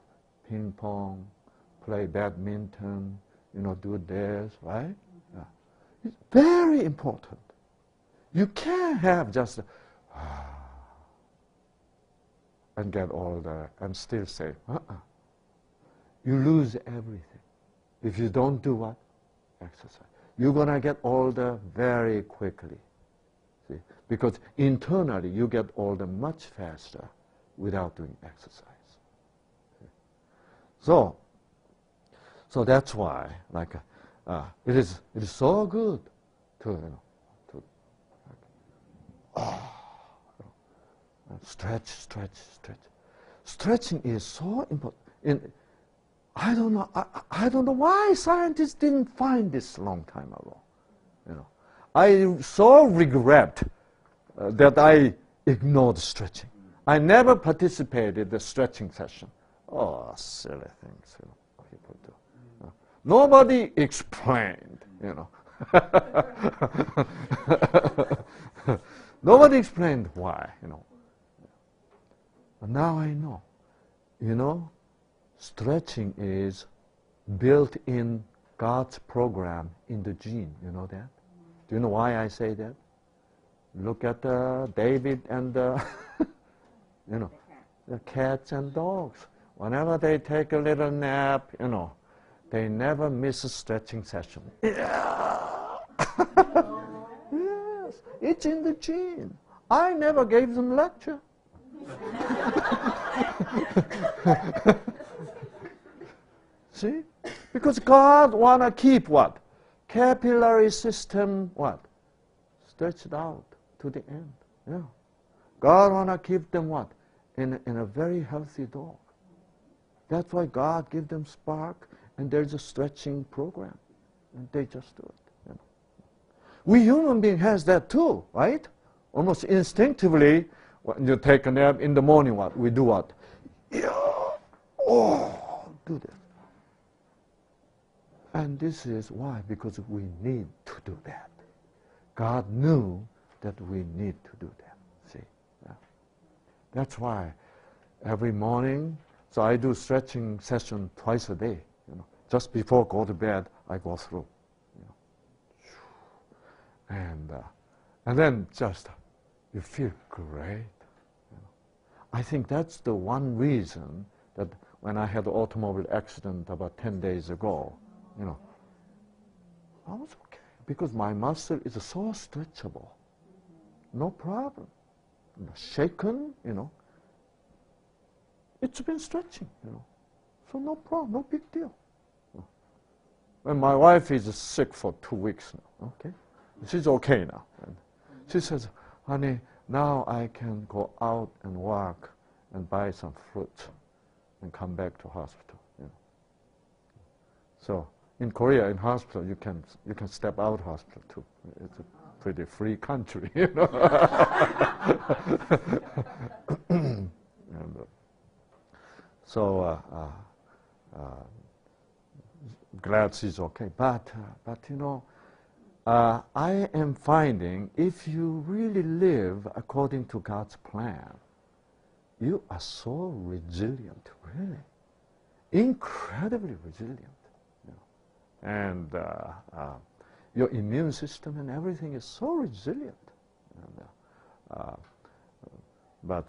Ping pong, play badminton, you know, do this, right? Yeah. It's very important. You can't have just and get all the, and still say, You lose everything. If you don't do what? Exercise. You're going to get older very quickly. See? Because internally you get older much faster without doing exercise. See? So that's why, like, it is so good to, you know, stretch. Stretching is so important. I don't know why scientists didn't find this a long time ago. You know, I so regret that I ignored stretching. I never participated in the stretching session. Oh, silly things, you know, people do. Nobody explained, you know. Nobody explained why, you know. But now I know, you know, stretching is built in God's program in the gene. You know that? Do you know why I say that? Look at David and you know, the cats and dogs. Whenever they take a little nap, you know, they never miss a stretching session. Yeah. Yes, it's in the gene. I never gave them lecture. See? Because God want to keep what? Capillary system what? Stretched out to the end. Yeah. God want to keep them what? In a very healthy dog. That's why God give them spark, and there's a stretching program. And they just do it. You know. We human being has that too, right? Almost instinctively, when you take a nap in the morning, what? We do what? Yeah. Oh, do this. And this is why, because we need to do that. God knew that we need to do that. See? Yeah. That's why every morning, so I do stretching session twice a day. You know, just before go to bed, I go through. You know. And then just you feel great. You know. I think that's the one reason that when I had an automobile accident about 10 days ago, you know, I was okay because my muscle is so stretchable. No problem. Shaken, you know. It's been stretching, you know. So no problem, no big deal. When my wife is sick for 2 weeks now, okay? She's okay now. And she says, honey, now I can go out and walk and buy some fruit and come back to hospital. You know. So in Korea, in hospital, you can step out hospital too. It's a pretty free country, you know. And, so glad she's okay. But you know, I am finding if you really live according to God's plan, you are so resilient, really, incredibly resilient. And your immune system and everything is so resilient. And, but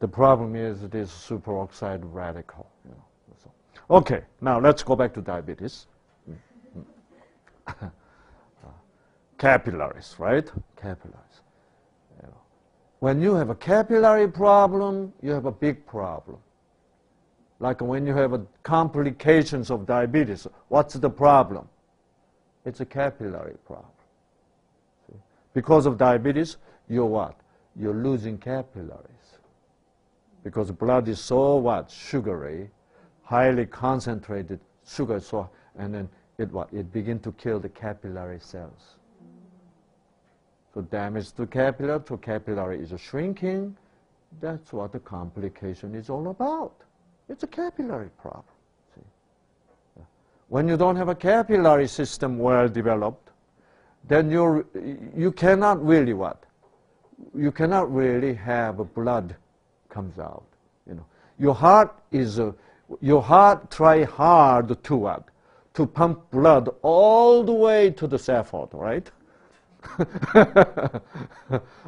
the problem is it is superoxide radical. You know, so. Okay, now let's go back to diabetes. Capillaries, right? Capillaries. You know. When you have a capillary problem, you have a big problem. Like when you have complications of diabetes, what's the problem? It's a capillary problem. See? Because of diabetes, you're what? You're losing capillaries. Because blood is so what? Sugary, highly concentrated sugar, so, and then it begins to kill the capillary cells. So damage to capillary is shrinking. That's what the complication is all about. It's a capillary problem. See? Yeah. When you don't have a capillary system well developed, then you cannot really what? You cannot really have blood comes out. You know, your heart try hard to what? To pump blood all the way to the scaphoid, right?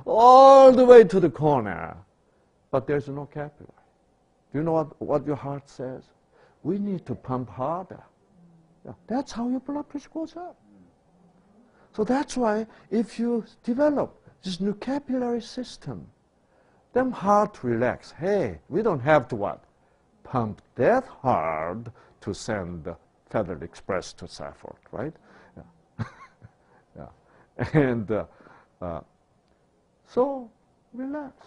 All the way to the corner. But there's no capillary. Do you know what your heart says? We need to pump harder. Yeah, that's how your blood pressure goes up. So that's why if you develop this new capillary system, then heart relax. Hey, we don't have to what? Pump that hard to send the Federal Express to Safford, right? Yeah. Yeah. And so relax.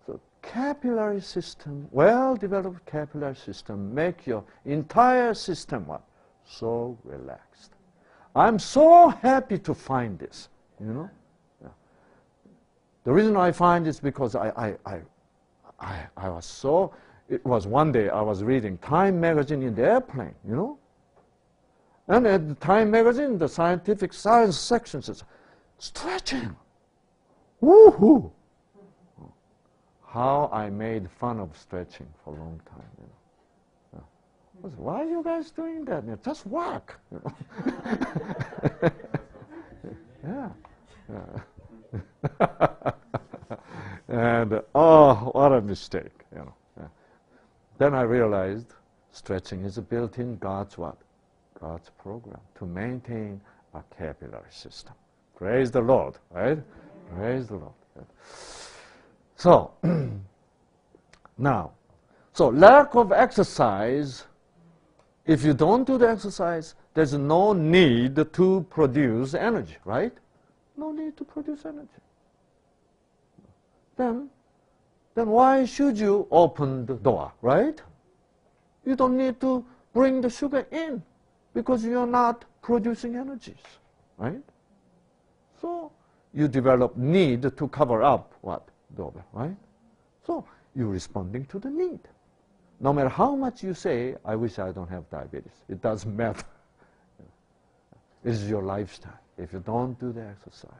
So capillary system, well-developed capillary system, make your entire system what? So relaxed. I'm so happy to find this, you know. Yeah. The reason I find this because I was so, it was one day I was reading Time magazine in the airplane, you know. And at the Time magazine, the scientific science section says, stretching. Woohoo! How I made fun of stretching for a long time, you know. Yeah. Why are you guys doing that? You know, just work. You know? Yeah. Yeah. And oh, what a mistake, you know. Yeah. Then I realized stretching is built in God's what? God's program to maintain a capillary system. Praise the Lord, right? Praise the Lord. Yeah. So, now, so lack of exercise, if you don't do the exercise, there's no need to produce energy, right? No need to produce energy. Then why should you open the door, right? You don't need to bring the sugar in because you're not producing energies, right? So you develop need to cover up what? Door, right? So you're responding to the need. No matter how much you say, I wish I don't have diabetes. It doesn't matter. It is your lifestyle if you don't do the exercise.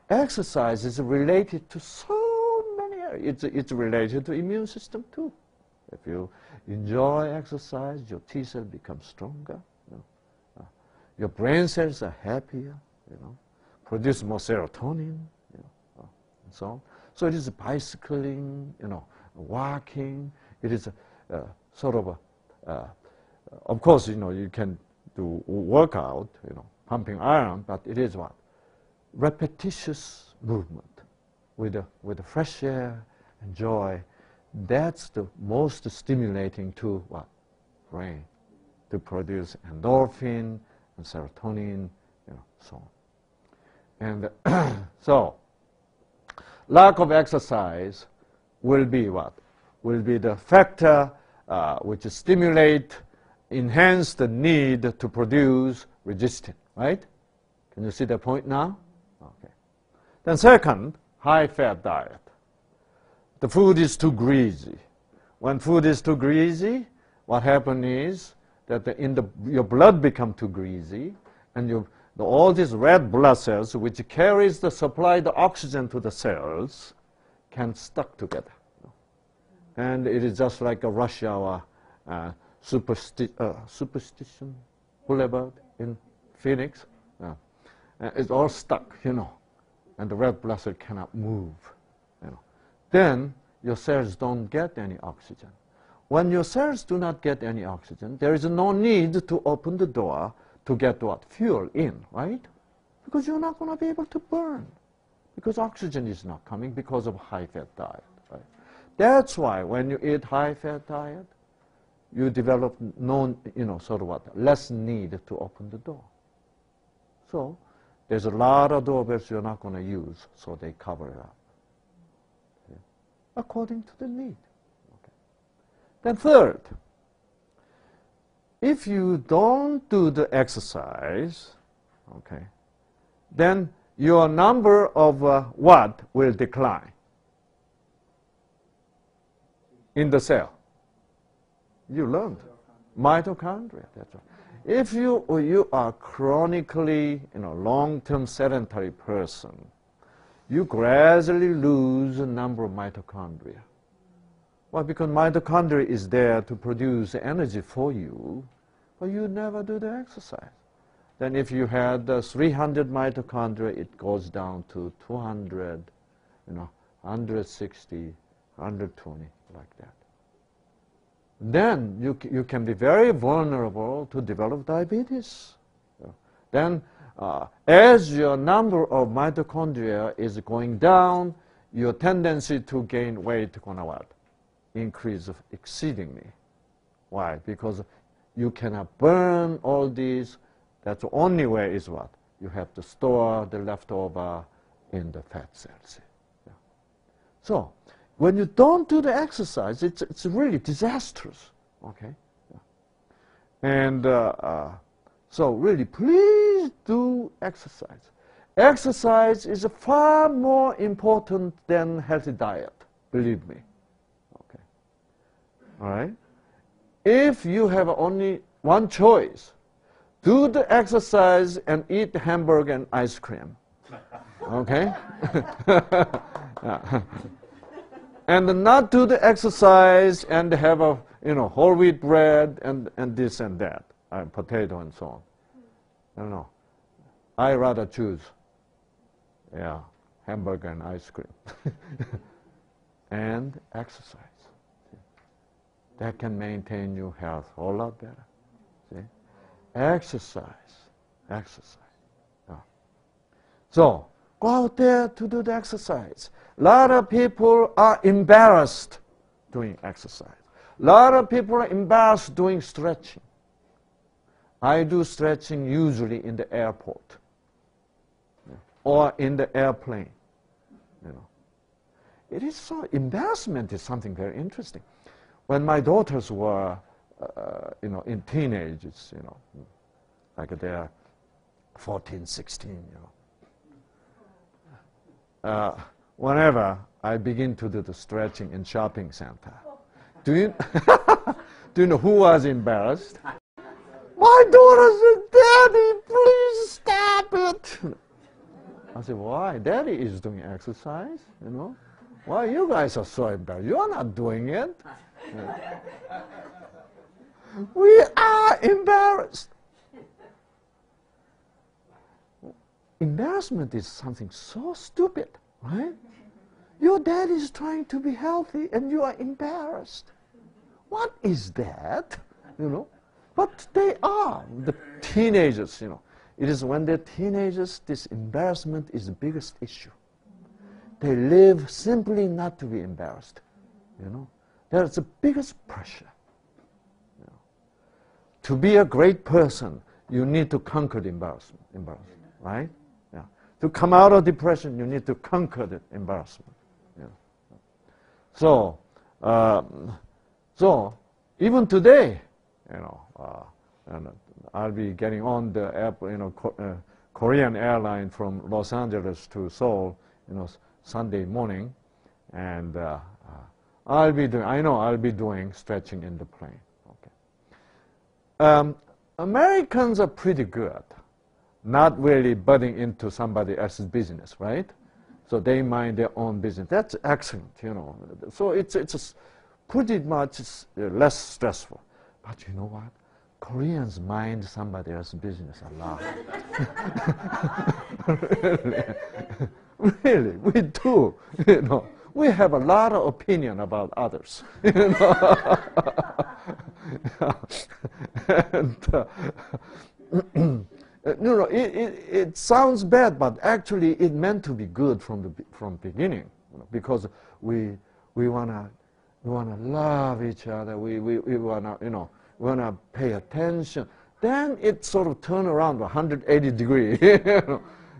Exercise is related to so many areas. It's related to immune system too. If you enjoy exercise, your T cell becomes stronger. You know. Your brain cells are happier, you know, produce more serotonin, you know, and so on. So it is bicycling, you know, walking. It is a sort of of course, you know, you can do workout, you know, pumping iron, but it is what? Repetitious movement with the fresh air and joy. That's the most stimulating to what? Brain, to produce endorphin and serotonin, you know, so on. And so, lack of exercise will be what? Will be the factor which enhance the need to produce resistance, right? Can you see the point now? Okay. Then second, high-fat diet. The food is too greasy. When food is too greasy, what happens is that your blood becomes too greasy, and all these red blood cells, which carries the supply the oxygen to the cells, can stuck together. And it is just like a rush hour superstition boulevard in Phoenix. It's all stuck, you know, and the red blood cell cannot move, you know. Then your cells don't get any oxygen. When your cells do not get any oxygen, there is no need to open the door to get what? Fuel in, right? Because you're not going to be able to burn. because oxygen is not coming because of high-fat diet. Right? That's why when you eat high-fat diet, you develop less need to open the door. So there's a lot of doorbells you're not going to use, so they cover it up. Okay? According to the need. Okay. Then third, if you don't do the exercise, okay, then your number of watt will decline in the cell. You learned. Mitochondria, that's right. If you are chronically, long-term sedentary person, you gradually lose a number of mitochondria. Well, because mitochondria is there to produce energy for you, but you never do the exercise. Then if you had 300 mitochondria, it goes down to 200, 160, 120, like that. Then you can be very vulnerable to develop diabetes. Then as your number of mitochondria is going down, your tendency to gain weight is going to what? Increase exceedingly. Why? Because you cannot burn all these. That's the only way is what? You have to store the leftover in the fat cells. Yeah. So when you don't do the exercise, it's really disastrous. Okay? Yeah. And so really, please do exercise. Exercise is far more important than healthy diet, believe me. Okay. All right? If you have only one choice, do the exercise and eat hamburger and ice cream. Okay? And not do the exercise and have a whole wheat bread and this and that, potato and so on. I don't know. I rather choose, hamburger and ice cream. And exercise. That can maintain your health a whole lot better. See? Exercise. Yeah. So, go out there to do the exercise. A lot of people are embarrassed doing exercise. A lot of people are embarrassed doing stretching. I do stretching usually in the airport or in the airplane. It is so, embarrassment is something very interesting. When my daughters were, in teenagers, like they're 14, 16, whenever I begin to do the stretching in shopping center, do you know who was embarrassed? My daughter said, "Daddy, please stop it." I said, "Why? Daddy is doing exercise, Why you guys are so embarrassed? You're not doing it." We are embarrassed. Embarrassment is something so stupid, right? Your dad is trying to be healthy and you are embarrassed. What is that? But they are, the teenagers, It is when they're teenagers, this embarrassment is the biggest issue. They live simply not to be embarrassed, That's the biggest pressure. To be a great person, you need to conquer the embarrassment, right? Yeah. To come out of depression, you need to conquer the embarrassment. Yeah. So even today, and I'll be getting on the airplane, Korean airline from Los Angeles to Seoul, Sunday morning, and I'll be doing stretching in the plane. Okay. Americans are pretty good, not really butting into somebody else's business, right? So they mind their own business. That's excellent, So it's pretty much less stressful. But you know what? Koreans mind somebody else's business a lot. Really, we do. We have a lot of opinion about others. And It sounds bad, but actually it meant to be good from beginning, because we wanna love each other. We wanna pay attention. Then it sort of turned around 180 degrees.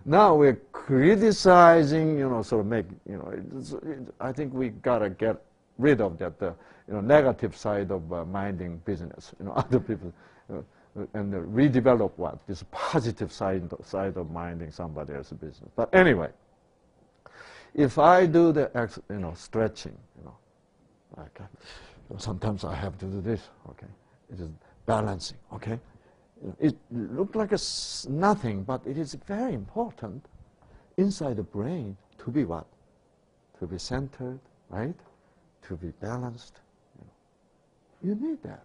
Now we're criticizing, sort of make, I think we gotta get rid of that, negative side of minding business, other people, and redevelop this positive side of minding somebody else's business. But anyway, if I do the, stretching, like sometimes I have to do this, okay, it is balancing, okay. It looks like nothing, but it is very important inside the brain to be what? To be centered, right? To be balanced. You need that.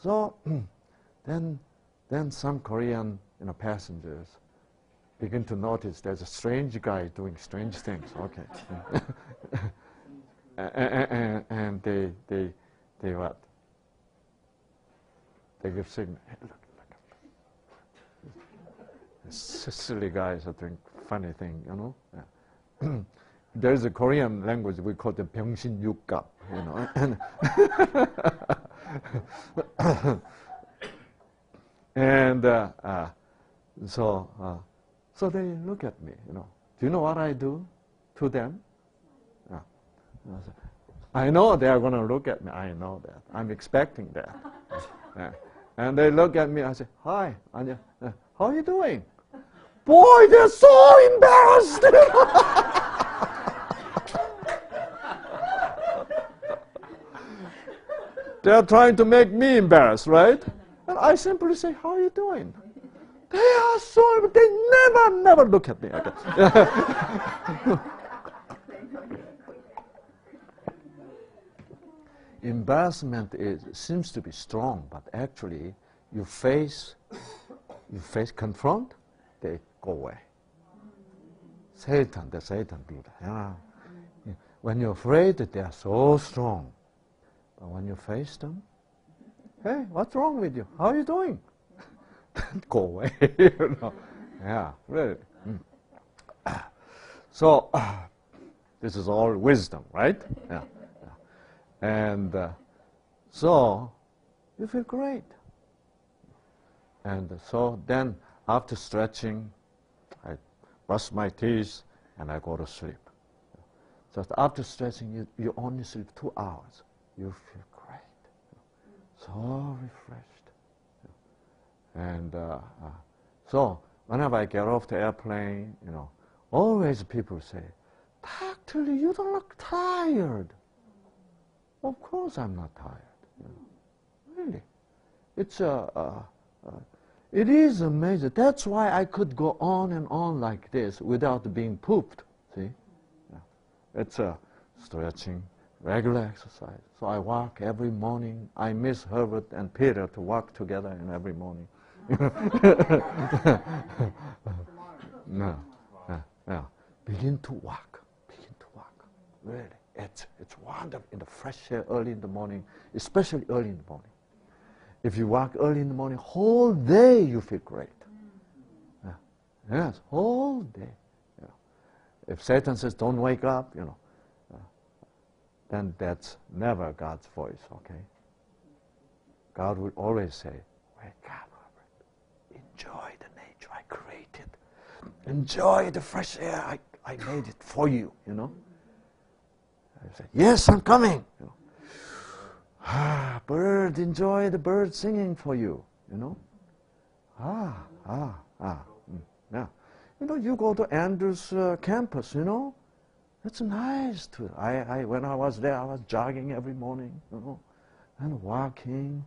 So then some Korean passengers begin to notice there's a strange guy doing strange things. Okay, and they what? They give signal. Hey, look. These silly guys are doing funny thing, Yeah. There's a Korean language we call the 병신 육갑, and so they look at me, Do you know what I do to them? I know they are going to look at me. I know that. I'm expecting that. Yeah. And they look at me. I say, "Hi, Anya. How are you doing?" Boy, they're so embarrassed. They're trying to make me embarrassed, right? And I simply say, "How are you doing?" They are so. They never look at me again. Embarrassment seems to be strong, but actually, you face, confront, they go away. Satan do that. Yeah. When you're afraid, they are so strong. But when you face them, hey, what's wrong with you? How are you doing? Go away. Yeah, really. So, this is all wisdom, right? Yeah. And so you feel great. And so then after stretching, I brush my teeth and I go to sleep. So after stretching, you only sleep 2 hours. You feel great, so refreshed. And so whenever I get off the airplane, always people say, "Dr. Lee, you don't look tired." Of course I'm not tired. Really. It is amazing. That's why I could go on and on like this without being pooped. See? Yeah. It's stretching, regular exercise. So I walk every morning. I miss Herbert and Peter to walk together in every morning. No. Yeah. Begin to walk. Really. It's wonderful in the fresh air early in the morning, especially early in the morning. If you walk early in the morning, whole day you feel great. Yeah. Yes, whole day. Yeah. If Satan says, "Don't wake up," then that's never God's voice, okay? God will always say, "Wake up, Robert. Enjoy the nature I created. Enjoy the fresh air I made it for you, I say, "Yes, I'm coming." Bird, enjoy the bird singing for you, Yeah. You go to Andrews campus, It's nice to. When I was there, I was jogging every morning, and walking,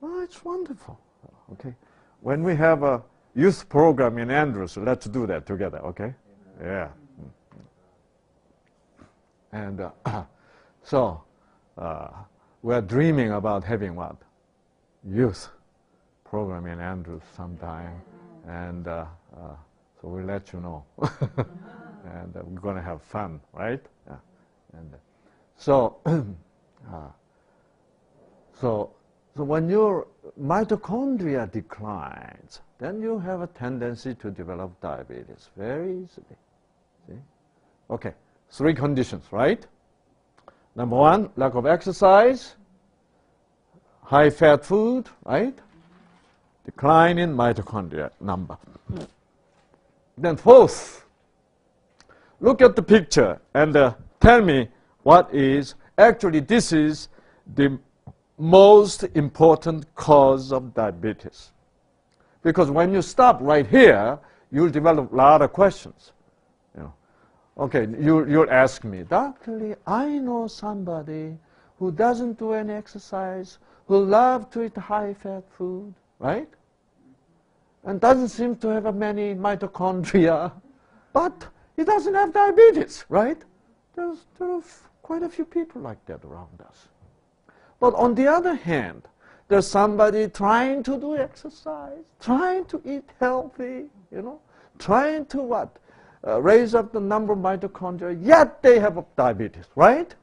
Oh, it's wonderful. Okay. When we have a youth program in Andrews, let's do that together, okay? Yeah. And so we're dreaming about having what? Youth program in Andrews sometime. And so we'll let you know. And we're going to have fun, right? Yeah. And so So when your mitochondria declines, then you have a tendency to develop diabetes very easily. See? Okay, 3 conditions, right? Number 1, lack of exercise, high-fat food, right? Decline in mitochondria number. Then 4th, look at the picture and tell me what is, actually this is the most important cause of diabetes. Because when you stop right here, you'll develop a lot of questions. You know. Okay, you'll ask me, Dr. Lee, I know somebody who doesn't do any exercise, who loves to eat high-fat food, right? And doesn't seem to have many mitochondria, but he doesn't have diabetes, right? There are quite a few people like that around us. But on the other hand, there's somebody trying to do exercise, trying to eat healthy, you know, trying to what? Raise up the number of mitochondria, yet they have diabetes, right?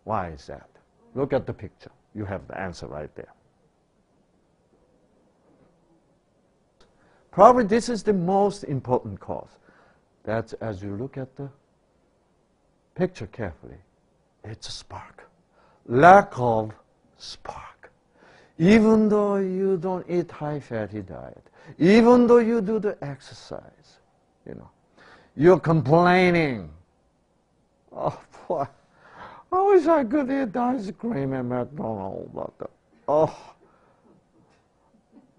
Why is that? Look at the picture. You have the answer right there. Probably this is the most important cause. That's as you look at the picture carefully, it's a spark. Lack of spark. Even though you don't eat high-fatty diet, even though you do the exercise, you know, you're complaining. Oh, boy, I wish I could eat ice cream at McDonald's, but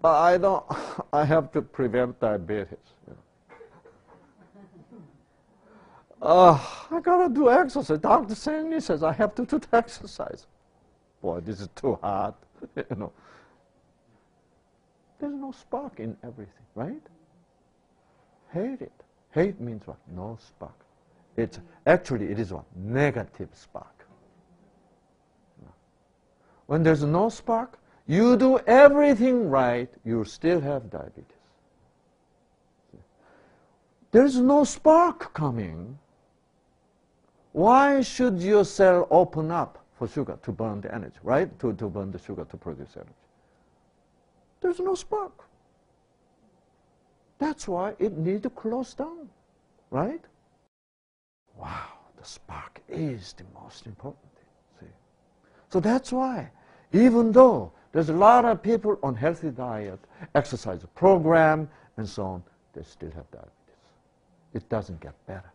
but I don't. I have to prevent diabetes. You know. I gotta do exercise. Dr. Sandy says I have to do the exercise. Boy, this is too hard. You know. There's no spark in everything, right? Hate it. Hate means what? No spark. It's actually it is what? Negative spark. When there's no spark, you do everything right, you still have diabetes. There's no spark coming. Why should your cell open up for sugar to burn the energy, right? To burn the sugar to produce energy. There's no spark. That's why it needs to close down, right? Wow, the spark is the most important thing, see? So that's why, even though there's a lot of people on healthy diet, exercise program, and so on, they still have diabetes. It doesn't get better.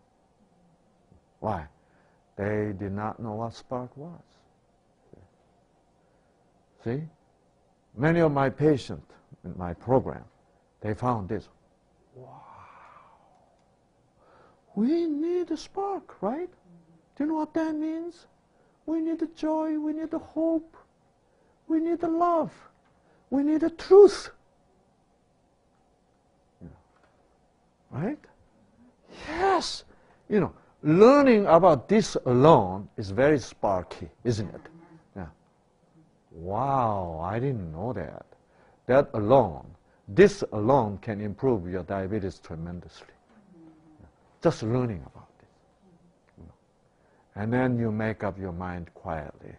Why? They did not know what spark was. See? Many of my patients in my program, they found this. Wow. We need a spark, right? Do you know what that means? We need the joy, we need the hope, we need the love, we need the truth. Right? Yes. You know, learning about this alone is very sparky, isn't it? Yeah. Wow, I didn't know that. That alone, this alone can improve your diabetes tremendously. Just learning about it. You know. And then you make up your mind quietly.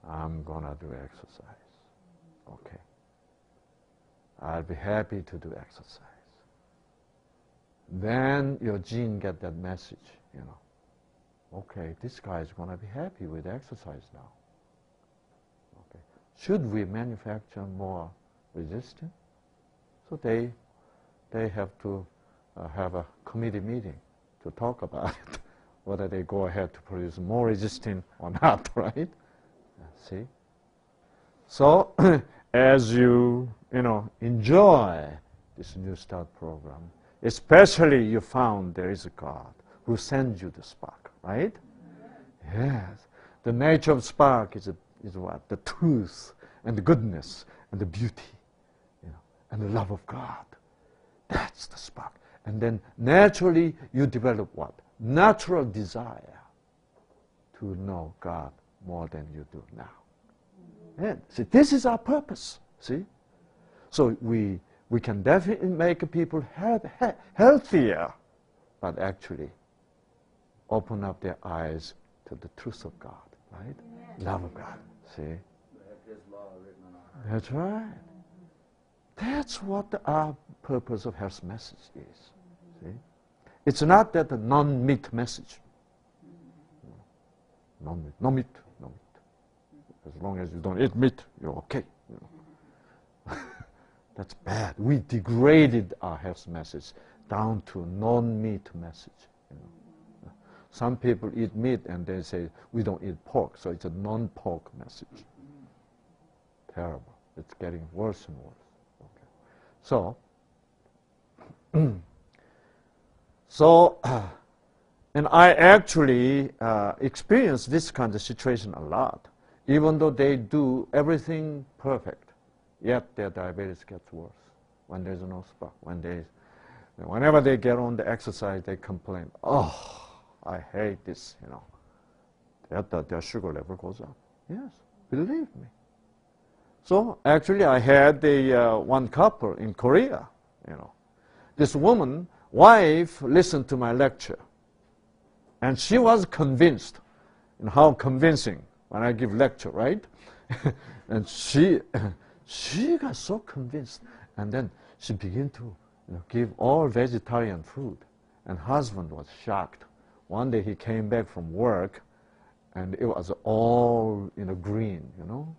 I'm going to do exercise. Okay. I'll be happy to do exercise. Then your gene get that message, you know. Okay, this guy is going to be happy with exercise now. Okay. Should we manufacture more resistance? So they have to have a committee meeting to talk about it, whether they go ahead to produce more resistant or not, right? See? So as you enjoy this New Start program, especially you found there is a God who sends you the spark, right? Yes. The nature of spark is what? The truth and the goodness and the beauty, and the love of God. That's the spark. And then naturally you develop what? Natural desire to know God more than you do now. And see, this is our purpose, see? So we can definitely make people healthier, but actually open up their eyes to the truth of God, right? Love of God, see? We have His law written on our That's right. That's what the purpose of health message is. See? It's not that the non-meat message. Non-meat, no meat, no meat. As long as you don't eat meat, you're okay. You know. That's bad. We degraded our health message down to non-meat message. You know. Some people eat meat and they say, we don't eat pork, so it's a non-pork message. Terrible. It's getting worse and worse. Okay. And I actually experienced this kind of situation a lot. Even though they do everything perfect, yet their diabetes gets worse when there's no spark. Whenever they get on the exercise, they complain, oh, I hate this, you know. Their sugar level goes up. Yes, believe me. So actually, I had one couple in Korea, you know. This woman, wife, listened to my lecture, and she was convinced. And how convincing when I give lecture, right? And she got so convinced, and then she began to give all vegetarian food. And husband was shocked. One day he came back from work, and it was all green, you know.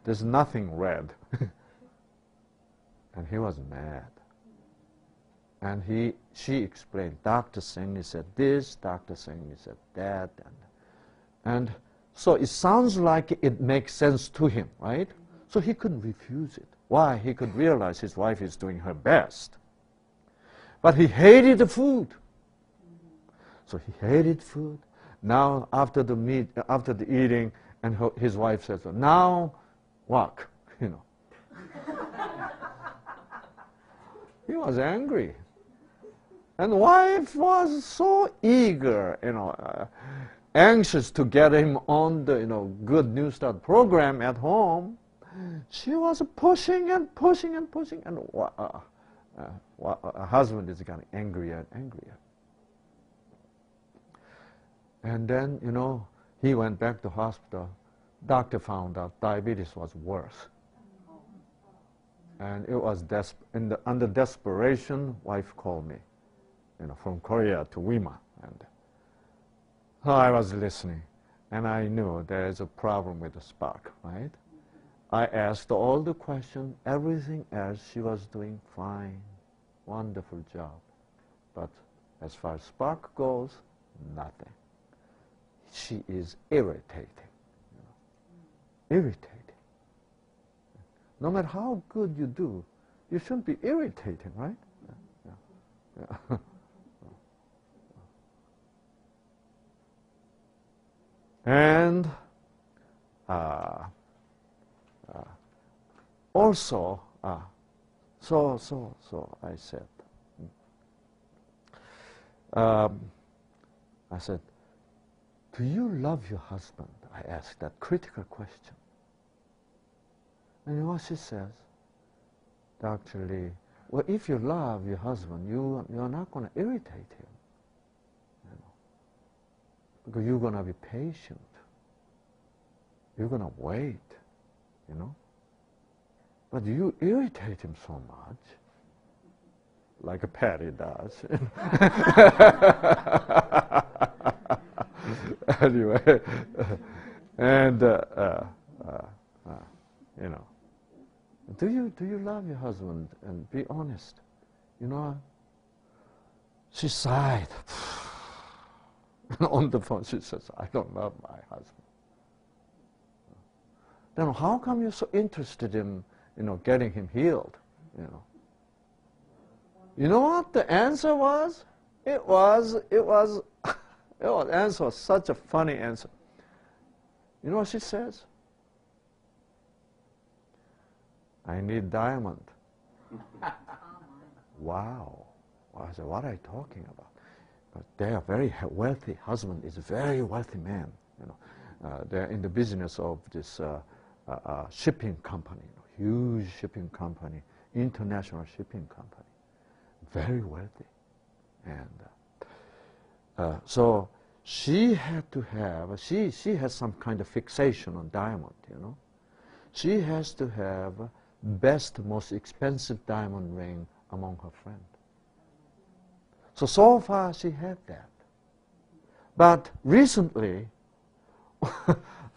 There's nothing red. And he was mad. And she explained, Dr. Sengli said this, Dr. Sengli said that. And so it sounds like it makes sense to him, right? So he couldn't refuse it. Why? He could realize his wife is doing her best. But he hated the food. So he hated food. Now, after the eating, and his wife says, now walk, you know. He was angry. And wife was so eager, anxious to get him on the, good New Start program at home. She was pushing and pushing and pushing, and her husband is getting angrier and angrier. And then, he went back to hospital. Doctor found out diabetes was worse. And it was under desperation, wife called me, from Korea to Wima. And so I was listening, and I knew there is a problem with the spark, right? I asked all the questions, everything else, she was doing fine, wonderful job. But as far as spark goes, nothing. She is irritating. Irritating. No matter how good you do, you shouldn't be irritating, right? Yeah. And also, so I said, do you love your husband? I asked that critical question. And you know what she says? Actually, well, if you love your husband, you're not going to irritate him. Because you're going to be patient. You're going to wait, But you irritate him so much, like a Patty does. Anyway, and do you love your husband? And be honest. She sighed. On the phone, she says, I don't love my husband. Then how come you're so interested in, getting him healed? You know what the answer was? It was answer was such a funny answer. You know what she says? I need diamond. Wow. I said, what are you talking about? But they are very wealthy. Husband is a very wealthy man. They're in the business of this shipping company, huge shipping company, international shipping company, very wealthy. And so she had to have, she has some kind of fixation on diamond, she has to have best, most expensive diamond ring among her friends. So far she had that. But recently,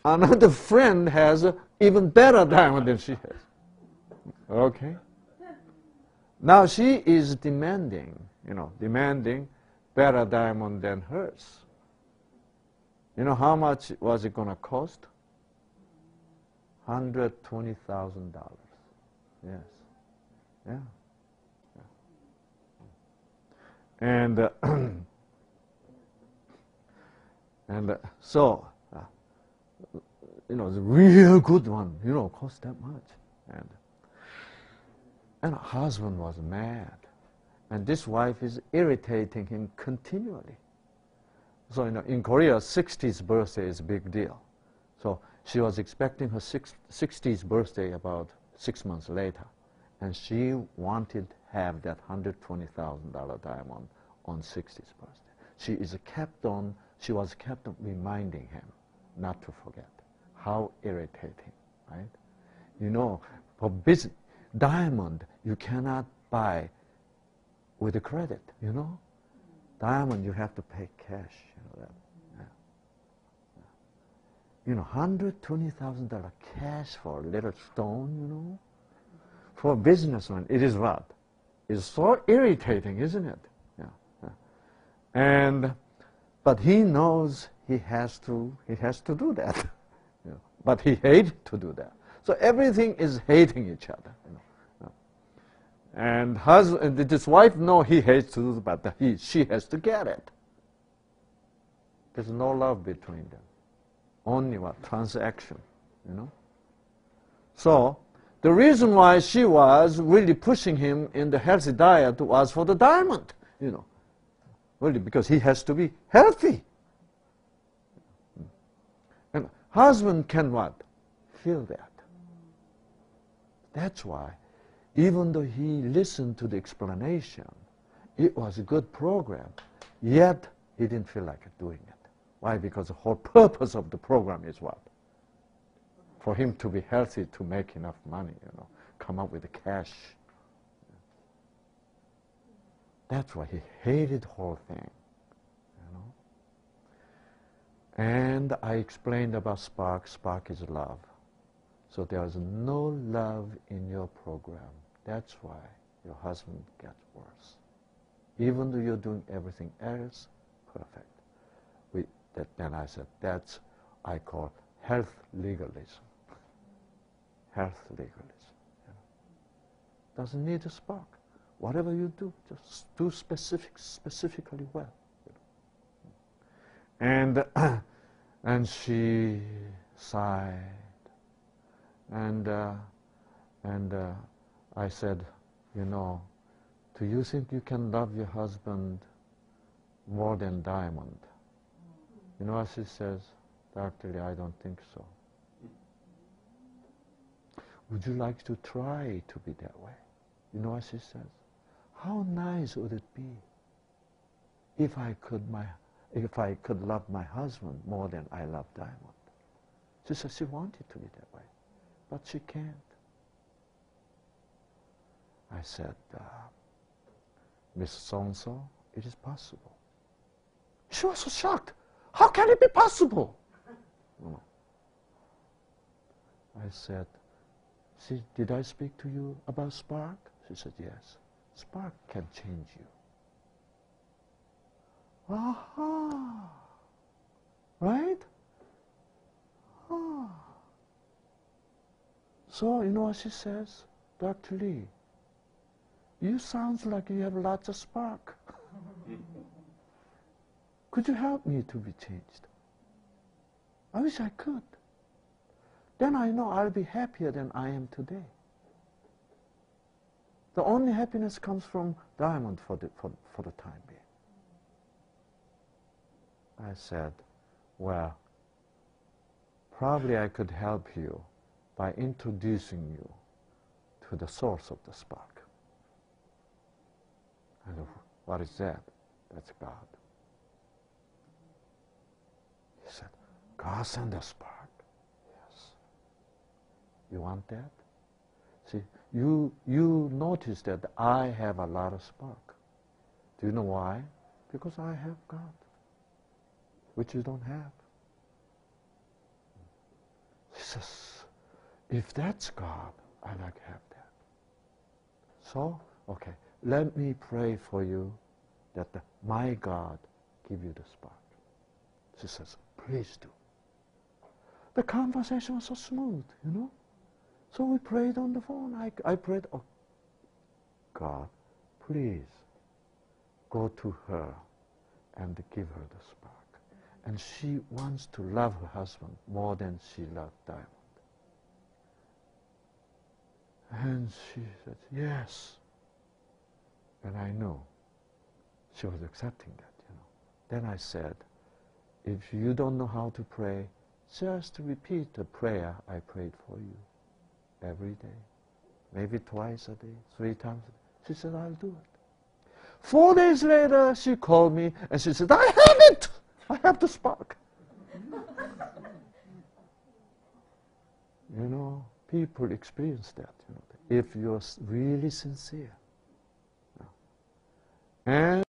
another friend has an even better diamond than she has. Okay? Now she is demanding better diamond than hers. You know how much was it going to cost? $120,000. Yes. Yeah. And so the real good one, cost that much. And her husband was mad. And this wife is irritating him continually. So in Korea, 60th birthday is a big deal. So she was expecting her 60th birthday about 6 months later. And she wanted to have that $120,000 diamond on 60th birthday. She was kept on reminding him not to forget. How irritating, right? For business, diamond you cannot buy with a credit, Diamond you have to pay cash, that. $120,000 cash for a little stone, For a businessman, it is what? It's so irritating, isn't it? Yeah. But he knows he has to do that. But he hates to do that. So everything is hating each other. And this wife knows he hates to do it, but she has to get it. There's no love between them. Only what? Transaction. So the reason why she was really pushing him in the healthy diet was for the diamond. Really, because he has to be healthy. And husband can what? Feel that. That's why, even though he listened to the explanation, it was a good program, yet he didn't feel like doing it. Why? Because the whole purpose of the program is what? For him to be healthy, to make enough money, come up with the cash. That's why he hated the whole thing. And I explained about spark. Spark is love. So there is no love in your program. That's why your husband gets worse. Even though you're doing everything else perfect. Then I said, that's I call health legalism. Health legalism. Doesn't need a spark. Whatever you do, just do specifically well. And she sighed, and I said, do you think you can love your husband more than diamond? You know what she says? Dr. Lee, I don't think so. Would you like to try to be that way? You know what she says? How nice would it be if I could love my husband more than I love diamond? She said she wanted to be that way, but she can't. I said, Miss So-and-so, it is possible. She was so shocked. How can it be possible? I said, see, did I speak to you about spark? She said, yes. Spark can change you. Aha! Right? Ah. So, you know what she says? Dr. Lee, you sound like you have lots of spark. Could you help me to be changed? I wish I could. Then I know I'll be happier than I am today. The only happiness comes from diamond for the time being. I said, well, probably I could help you by introducing you to the source of the spark. I said, what is that? That's God. He said, God sent a spark. Yes. You want that? See, you notice that I have a lot of spark. Do you know why? Because I have God, which you don't have. He says, if that's God, I like to have that. So, okay, let me pray for you that my God give you the spark. She says, please do. The conversation was so smooth, you know. So we prayed on the phone. I prayed, oh, God, please go to her and give her the spark. And she wants to love her husband more than she loved Diamond. And she said, yes. And I knew she was accepting that, you know. Then I said, if you don't know how to pray, just repeat the prayer I prayed for you every day. Maybe twice a day, 3 times a day. She said, I'll do it. 4 days later, she called me and she said, I have it! I have the spark. You know, people experience that, you know, if you're really sincere. And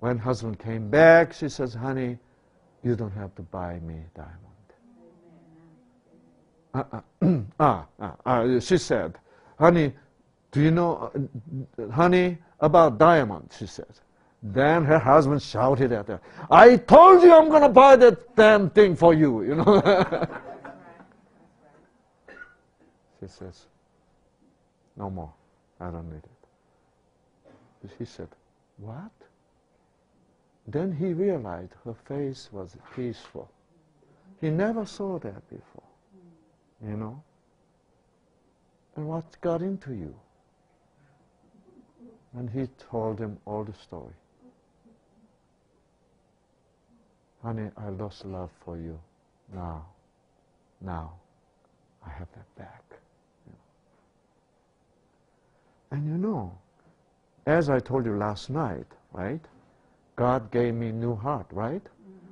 when husband came back, she says, honey, you don't have to buy me diamond. She said, honey, do you know, honey, about diamond, she said. Then her husband shouted at her, I told you I'm going to buy that damn thing for you, you know. She says, no more, I don't need it. He said, what? Then he realized her face was peaceful. He never saw that before, you know. And what got into you? And he told him all the story. Honey, I lost love for you. Now, I have that back. You know. And you know, as I told you last night, right? God gave me new heart, right?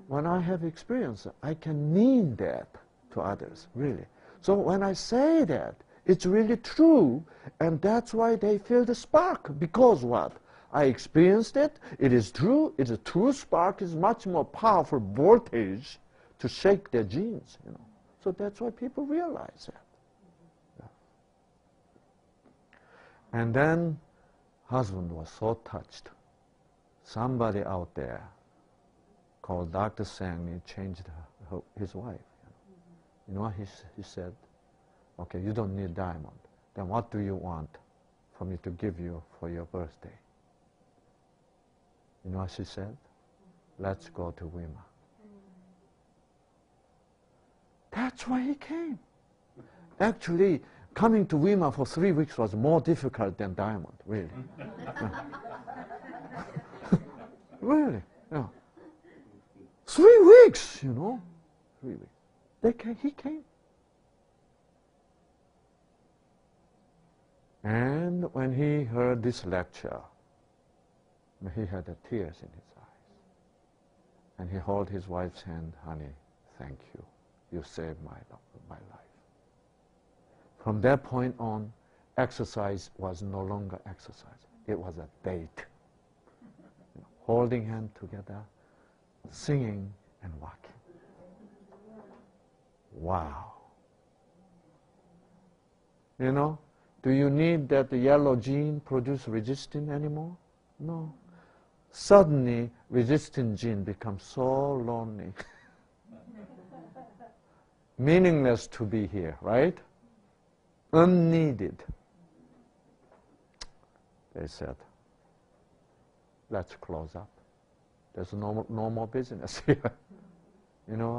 When I have experience, I can mean that to others, really. So when I say that, it's really true, and that's why they feel the spark. Because what? I experienced it, it is true, it's a true spark, is much more powerful voltage to shake their genes, you know. So that's why people realize that. Yeah. And then husband was so touched. Somebody out there called Dr. Sangni changed his wife. You know what he said? Okay, you don't need diamond. Then what do you want for me to give you for your birthday? You know what she said? Let's go to Weimar. That's why he came. Actually, coming to Weimar for 3 weeks was more difficult than diamond, really. Really, yeah. 3 weeks, you know. 3 weeks. He came. And when he heard this lecture, he had the tears in his eyes. And he held his wife's hand, honey, thank you. You saved my life. From that point on, exercise was no longer exercise. It was a date. You know, holding hands together, singing and walking. Wow. You know, do you need that the yellow gene produce resistin anymore? No. Suddenly, resistin gene becomes so lonely. Meaningless to be here, right? Unneeded. They said, let's close up. There's no more business here. You know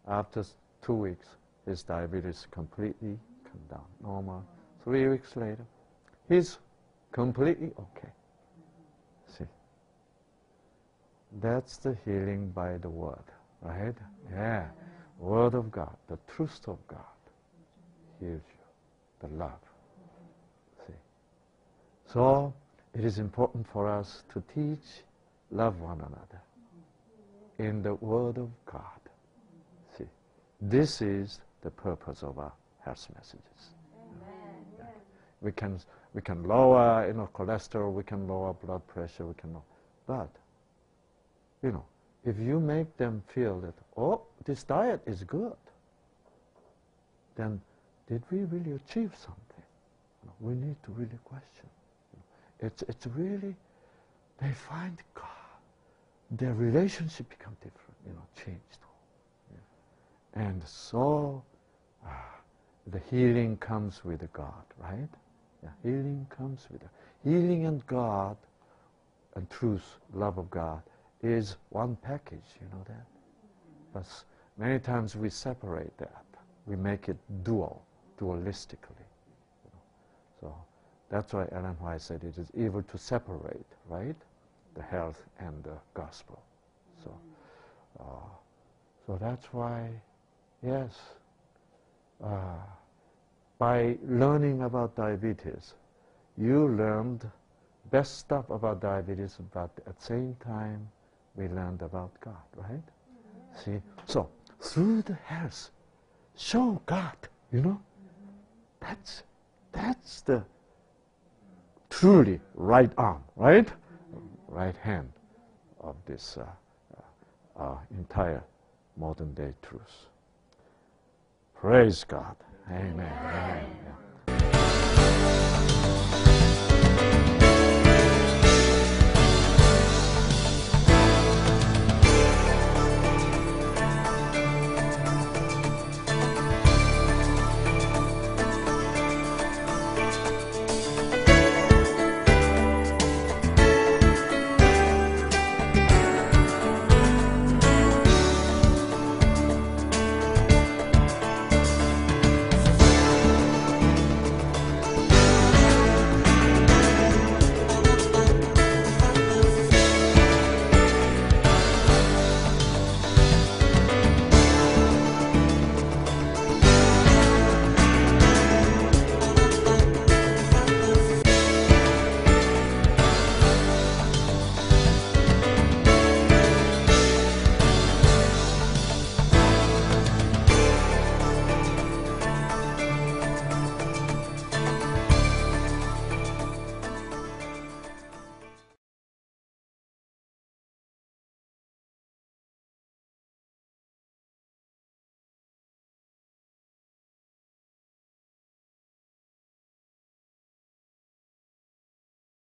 what? After 2 weeks, his diabetes completely come down, normal. 3 weeks later, he's completely okay. See, that's the healing by the word, right? Yeah, word of God, the truth of God heals you, the love. See, so it is important for us to teach, love one another in the word of God. See, this is the purpose of health messages. Amen. Yes. We can lower, cholesterol, we can lower blood pressure, but, if you make them feel that, oh, this diet is good, then did we really achieve something? We need to really question. It's really, they find God. Their relationship become different, changed. Yeah. And so, the healing comes with God, right? Yeah, healing comes with healing, and God and truth, love of God is one package, you know that? But many times we separate that. We make it dualistically. So that's why Ellen White said it is evil to separate, right? The health and the gospel. So that's why, yes, by learning about diabetes, you learned best stuff about diabetes, but at the same time, we learned about God, right? See, so through the health, show God, That's the truly right arm, right? Right hand of this entire modern day truth. Praise God. Amen. Amen.